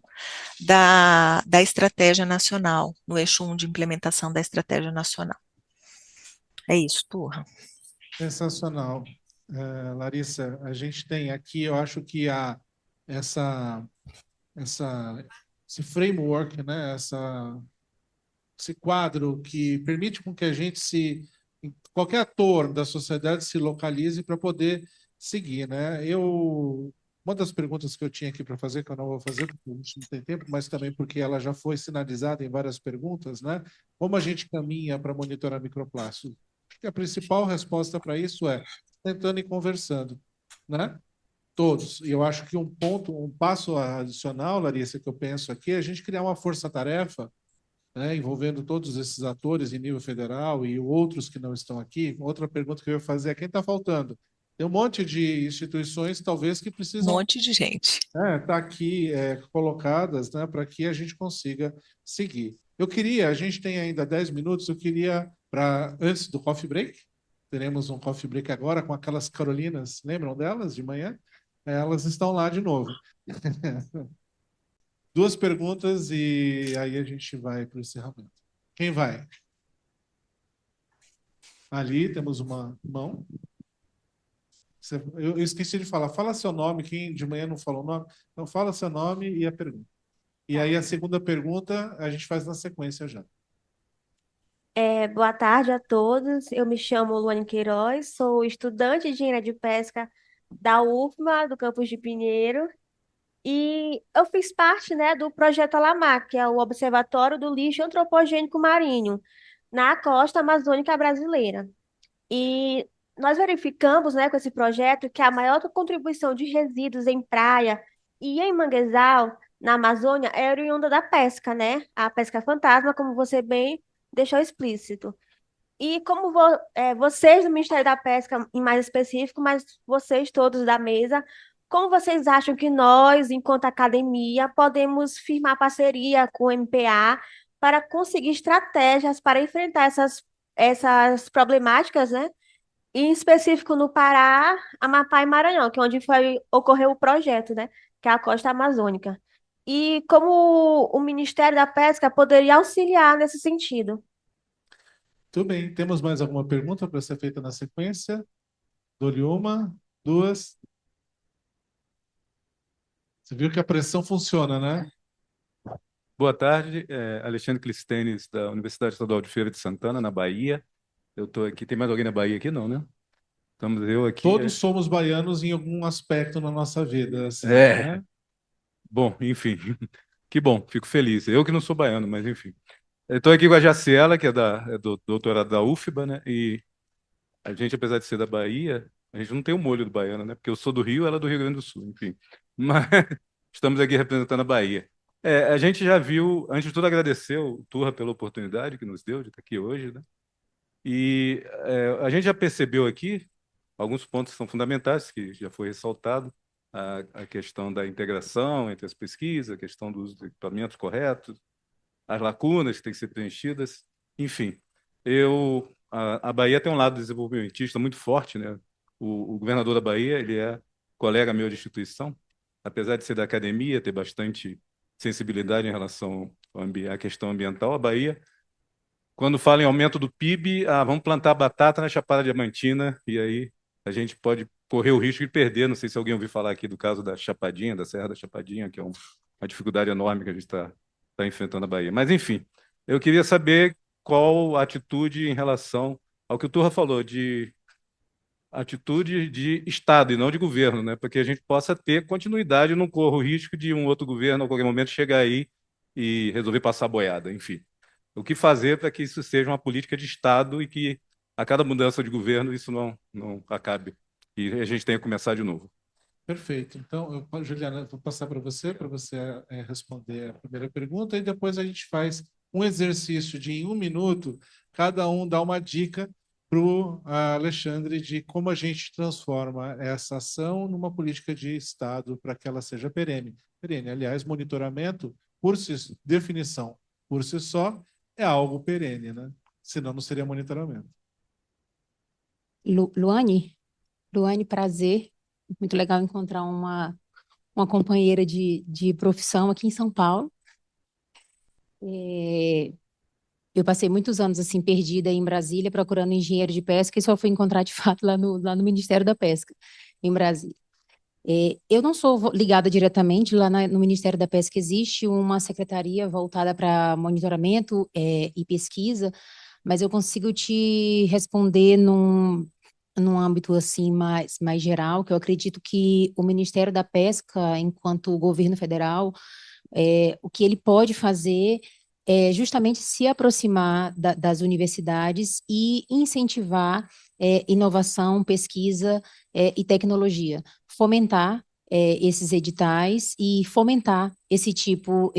da estratégia nacional, no eixo 1 de implementação da estratégia nacional. É isso, Turra. Sensacional. Larissa, a gente tem aqui, eu acho que esse framework, né, esse quadro que permite com que a gente qualquer ator da sociedade se localize para poder seguir, né? Uma das perguntas que eu tinha aqui para fazer, que eu não vou fazer porque a gente não tem tempo, mas também porque ela já foi sinalizada em várias perguntas, né? Como a gente caminha para monitorar microplástico? Acho que a principal resposta para isso é tentando e conversando, né? Todos. E eu acho que um passo adicional, Larissa, que eu penso aqui, é a gente criar uma força-tarefa, né, envolvendo todos esses atores em nível federal e outros que não estão aqui. Outra pergunta que eu ia fazer é quem está faltando? Tem um monte de instituições, talvez, que Um precisam monte de gente. estar aqui colocadas, né, para que a gente consiga seguir. A gente tem ainda 10 minutos, eu queria, antes do coffee break, teremos um coffee break agora com aquelas Carolinas, lembram delas de manhã? Elas estão lá de novo. Duas perguntas e aí a gente vai para o encerramento. Quem vai? Ali temos uma mão. Eu esqueci de falar. Fala seu nome. Quem de manhã não falou o nome? Então, fala seu nome e a pergunta. E aí a segunda pergunta a gente faz na sequência já. Boa tarde a todos. Eu me chamo Luane Queiroz, sou estudante de engenharia de pesca da UFMA, do campus de Pinheiro, e eu fiz parte, né, do projeto Alamar, que é o Observatório do Lixo Antropogênico Marinho, na costa amazônica brasileira. E nós verificamos, né, com esse projeto que a maior contribuição de resíduos em praia e em manguezal na Amazônia é oriunda da pesca, né? A pesca fantasma, como você bem deixou explícito. E como vocês do Ministério da Pesca, em mais específico, mas vocês todos da mesa, como vocês acham que nós, enquanto academia, podemos firmar parceria com o MPA para conseguir estratégias para enfrentar essas problemáticas, né? E em específico no Pará, Amapá e Maranhão, que é onde ocorreu o projeto, né? Que é a costa amazônica. E como o Ministério da Pesca poderia auxiliar nesse sentido? Tudo bem. Temos mais alguma pergunta para ser feita na sequência? Dou-lhe uma, duas. Você viu que a pressão funciona, né? Boa tarde, Alexandre Clistênis, da Universidade Estadual de Feira de Santana, na Bahia. Eu estou aqui. Tem mais alguém na Bahia aqui? Não, né? Estamos eu aqui. Todos somos baianos em algum aspecto na nossa vida, assim, É. né? Bom, enfim. Que bom, fico feliz. Eu que não sou baiano, mas enfim. Eu estou aqui com a Jaciela, que é do doutorado da UFBA, né? E a gente, apesar de ser da Bahia, a gente não tem o molho do baiano, né? Porque eu sou do Rio, ela é do Rio Grande do Sul, enfim. Mas estamos aqui representando a Bahia. A gente já viu, antes de tudo, agradecer o Turra pela oportunidade que nos deu de estar aqui hoje, né? E a gente já percebeu aqui alguns pontos que são fundamentais, que já foi ressaltado, a questão da integração entre as pesquisas, a questão dos equipamentos corretos, as lacunas que têm que ser preenchidas, enfim. A Bahia tem um lado desenvolvimentista muito forte, né? O governador da Bahia, ele é colega meu de instituição, apesar de ser da academia, ter bastante sensibilidade em relação à questão ambiental, a Bahia, quando fala em aumento do PIB, vamos plantar batata na Chapada Diamantina, e aí a gente pode correr o risco de perder. Não sei se alguém ouviu falar aqui do caso da Chapadinha, da Serra da Chapadinha, que é a dificuldade enorme que a gente está enfrentando na Bahia. Mas, enfim, eu queria saber qual a atitude em relação ao que o Turra falou, de atitude de Estado e não de governo, né? Para que a gente possa ter continuidade e não corra o risco de um outro governo, a qualquer momento, chegar aí e resolver passar a boiada, enfim. O que fazer para que isso seja uma política de Estado e que, a cada mudança de governo, isso não acabe e a gente tenha que começar de novo. Perfeito. Então, Juliana, eu vou passar para você responder a primeira pergunta, e depois a gente faz um exercício de, em 1 minuto, cada um dá uma dica para o Alexandre de como a gente transforma essa ação numa política de Estado para que ela seja perene. Perene, aliás, monitoramento, definição por si só, é algo perene, né? Senão não seria monitoramento. Luane, prazer. Muito legal encontrar uma companheira de profissão aqui em São Paulo. Eu passei muitos anos assim perdida em Brasília procurando engenheiro de pesca e só fui encontrar de fato lá no Ministério da Pesca, em Brasília. Eu não sou ligada diretamente, lá no Ministério da Pesca existe uma secretaria voltada para monitoramento e pesquisa, mas eu consigo te responder num âmbito assim mais geral, que eu acredito que o Ministério da Pesca, enquanto governo federal, o que ele pode fazer é justamente se aproximar das universidades e incentivar inovação, pesquisa e tecnologia, fomentar esses editais e fomentar esse tipo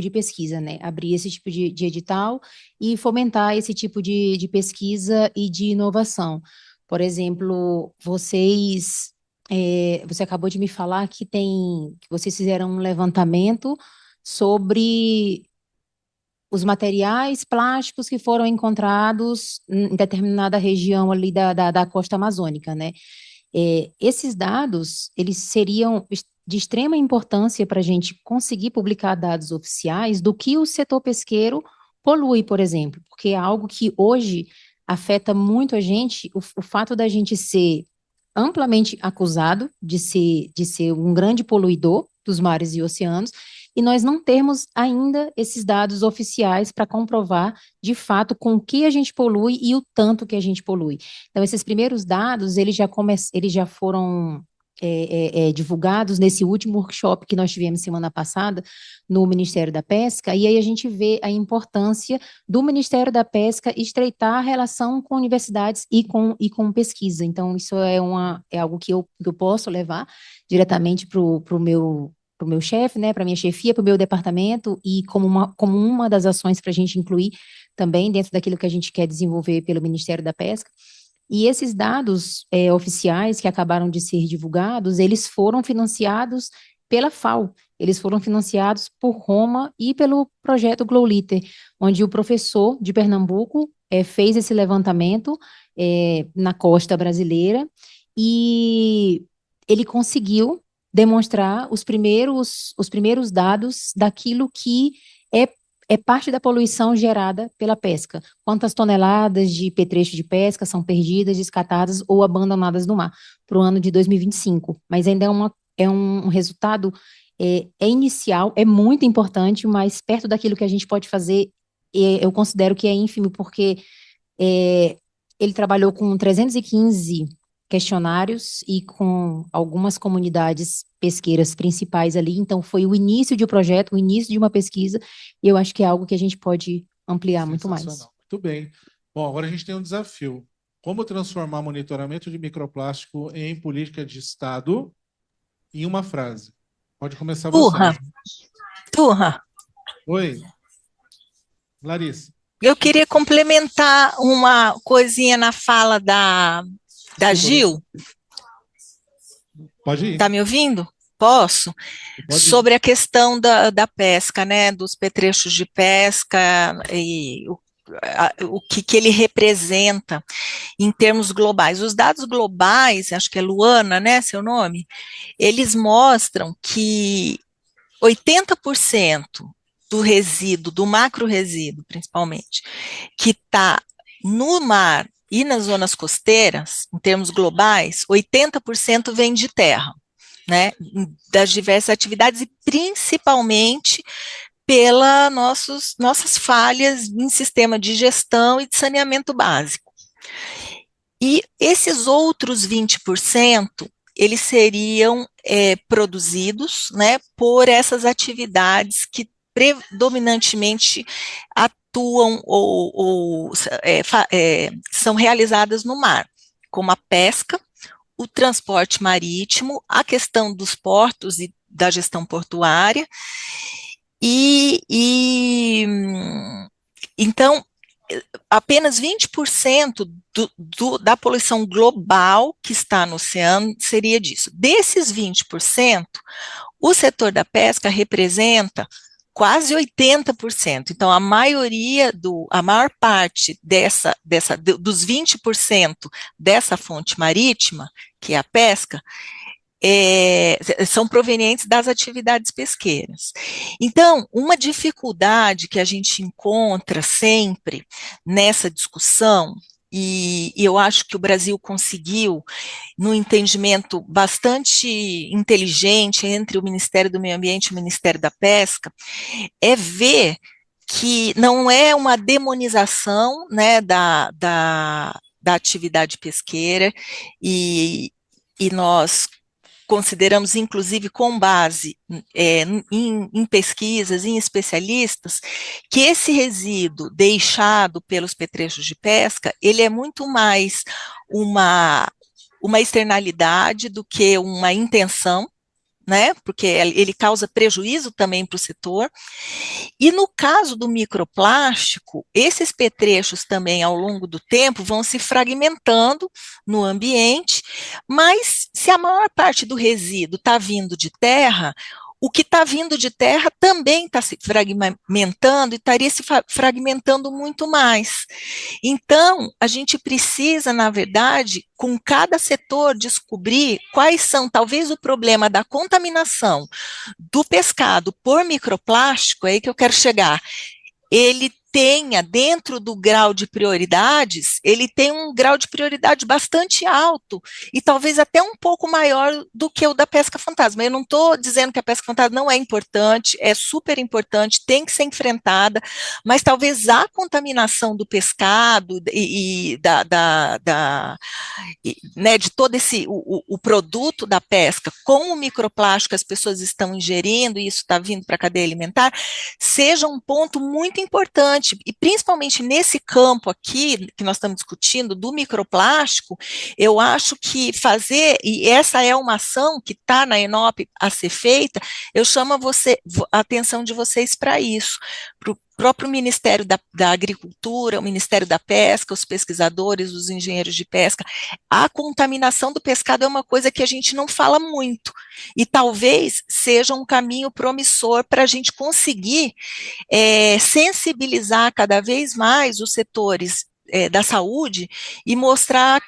de pesquisa, né? Abrir esse tipo de edital e fomentar esse tipo de pesquisa e de inovação. Por exemplo, você acabou de me falar que vocês fizeram um levantamento sobre os materiais plásticos que foram encontrados em determinada região ali da costa amazônica, né? Esses dados, eles seriam de extrema importância para a gente conseguir publicar dados oficiais do que o setor pesqueiro polui, por exemplo, porque é algo que hoje afeta muito a gente, o fato da gente ser amplamente acusado de ser um grande poluidor dos mares e oceanos, e nós não termos ainda esses dados oficiais para comprovar, de fato, com o que a gente polui e o tanto que a gente polui. Então, esses primeiros dados, eles já foram divulgados nesse último workshop que nós tivemos semana passada no Ministério da Pesca, e aí a gente vê a importância do Ministério da Pesca estreitar a relação com universidades e com pesquisa. Então, isso é algo que eu posso levar diretamente para o meu chefe, né, para minha chefia, para o meu departamento, e como uma das ações para a gente incluir também dentro daquilo que a gente quer desenvolver pelo Ministério da Pesca. E esses dados oficiais que acabaram de ser divulgados, eles foram financiados pela FAO, eles foram financiados por Roma e pelo projeto GlowLiter, onde o professor de Pernambuco fez esse levantamento na costa brasileira, e ele conseguiu demonstrar os primeiros dados daquilo que é parte da poluição gerada pela pesca. Quantas toneladas de petrecho de pesca são perdidas, descartadas ou abandonadas no mar para o ano de 2025. Mas ainda é um resultado inicial, é muito importante, mas perto daquilo que a gente pode fazer, eu considero que é ínfimo, porque ele trabalhou com 315 questionários e com algumas comunidades pesqueiras principais ali, então foi o início de um projeto, o início de uma pesquisa, e eu acho que é algo que a gente pode ampliar muito mais. Muito bem. Bom, agora a gente tem um desafio. Como transformar monitoramento de microplástico em política de Estado em uma frase? Pode começar você. Turra. Oi. Larissa. Eu queria complementar uma coisinha na fala da Gil. Pode ir. Está me ouvindo? Posso? Sobre a questão da pesca, né, dos petrechos de pesca e o que ele representa em termos globais. Os dados globais, acho que é Luana, né, seu nome, eles mostram que 80% do resíduo, do macro resíduo, principalmente, que está no mar e nas zonas costeiras, em termos globais, 80% vem de terra. né, das diversas atividades e principalmente pelas nossas falhas em sistema de gestão e de saneamento básico. E esses outros 20%, eles seriam produzidos, né, por essas atividades que predominantemente atuam ou são realizadas no mar, como a pesca, o transporte marítimo, a questão dos portos e da gestão portuária, então, apenas 20% da poluição global que está no oceano seria disso. Desses 20%, o setor da pesca representa quase 80%. Então, a maior parte dos 20% dessa fonte marítima, que é a pesca, são provenientes das atividades pesqueiras. Então, uma dificuldade que a gente encontra sempre nessa discussão, e eu acho que o Brasil conseguiu, num entendimento bastante inteligente entre o Ministério do Meio Ambiente e o Ministério da Pesca, é ver que não é uma demonização, né, da atividade pesqueira, e nós consideramos, inclusive, com base em pesquisas, em especialistas, que esse resíduo deixado pelos petrechos de pesca, ele é muito mais uma externalidade do que uma intenção, né, porque ele causa prejuízo também para o setor. E no caso do microplástico, esses petrechos também, ao longo do tempo, vão se fragmentando no ambiente, mas se a maior parte do resíduo está vindo de terra, o que está vindo de terra também está se fragmentando e estaria se fragmentando muito mais. Então, a gente precisa, na verdade, com cada setor, descobrir quais são, talvez, o problema da contaminação do pescado por microplástico, é aí que eu quero chegar, ele tenha, dentro do grau de prioridades, ele tem um grau de prioridade bastante alto, e talvez até um pouco maior do que o da pesca fantasma. Eu não estou dizendo que a pesca fantasma não é importante, é super importante, tem que ser enfrentada, mas talvez a contaminação do pescado né, de todo o produto da pesca com o microplástico que as pessoas estão ingerindo, e isso está vindo para a cadeia alimentar, seja um ponto muito importante, e principalmente nesse campo aqui, que nós estamos discutindo, do microplástico, eu acho que e essa é uma ação que está na ENOP a ser feita, eu chamo a atenção de vocês para isso, para o próprio Ministério da Agricultura, o Ministério da Pesca, os pesquisadores, os engenheiros de pesca. A contaminação do pescado é uma coisa que a gente não fala muito, e talvez seja um caminho promissor para a gente conseguir sensibilizar cada vez mais os setores da saúde e mostrar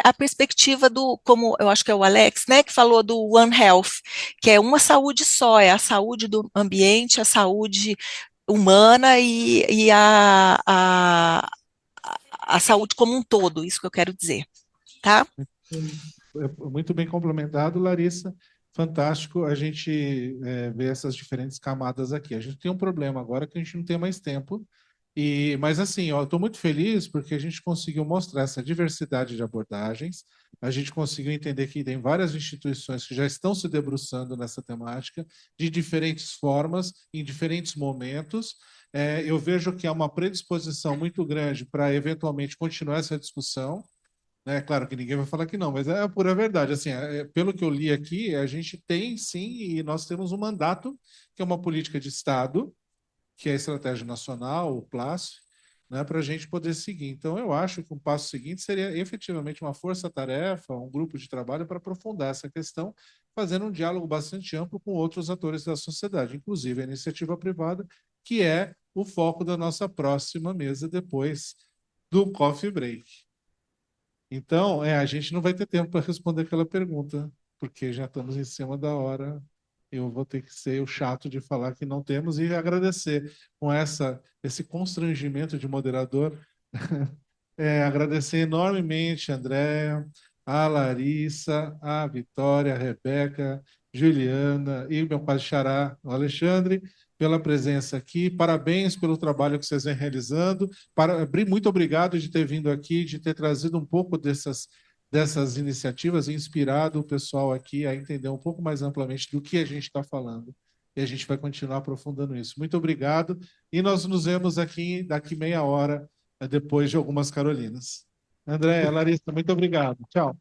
a perspectiva como eu acho que é o Alex, né, que falou do One Health, que é uma saúde só, é a saúde do ambiente, a saúde humana e a saúde como um todo, isso que eu quero dizer, tá? Muito bem complementado, Larissa. Fantástico a gente ver essas diferentes camadas aqui. A gente tem um problema agora que a gente não tem mais tempo, mas assim, eu estou muito feliz porque a gente conseguiu mostrar essa diversidade de abordagens, a gente conseguiu entender que tem várias instituições que já estão se debruçando nessa temática, de diferentes formas, em diferentes momentos. Eu vejo que há uma predisposição muito grande para, eventualmente, continuar essa discussão. É claro que ninguém vai falar que não, mas é a pura verdade. Assim, pelo que eu li aqui, a gente tem, sim, e nós temos um mandato, que é uma política de Estado, que é a Estratégia Nacional, o PLASF, né, para a gente poder seguir. Então, eu acho que um passo seguinte seria efetivamente uma força-tarefa, um grupo de trabalho para aprofundar essa questão, fazendo um diálogo bastante amplo com outros atores da sociedade, inclusive a iniciativa privada, que é o foco da nossa próxima mesa depois do coffee break. Então, a gente não vai ter tempo para responder aquela pergunta, porque já estamos em cima da hora. Eu vou ter que ser o chato de falar que não temos e agradecer com esse constrangimento de moderador. Agradecer enormemente a Andréa, a Larissa, a Vitória, a Rebeca Juliana e meu pai xará, o Alexandre, pela presença aqui. Parabéns pelo trabalho que vocês vêm realizando. Muito obrigado de ter vindo aqui, de ter trazido um pouco dessas iniciativas e inspirado o pessoal aqui a entender um pouco mais amplamente do que a gente está falando. E a gente vai continuar aprofundando isso. Muito obrigado. E nós nos vemos aqui daqui meia hora, depois de algumas Carolinas. André, Larissa, muito obrigado. Tchau.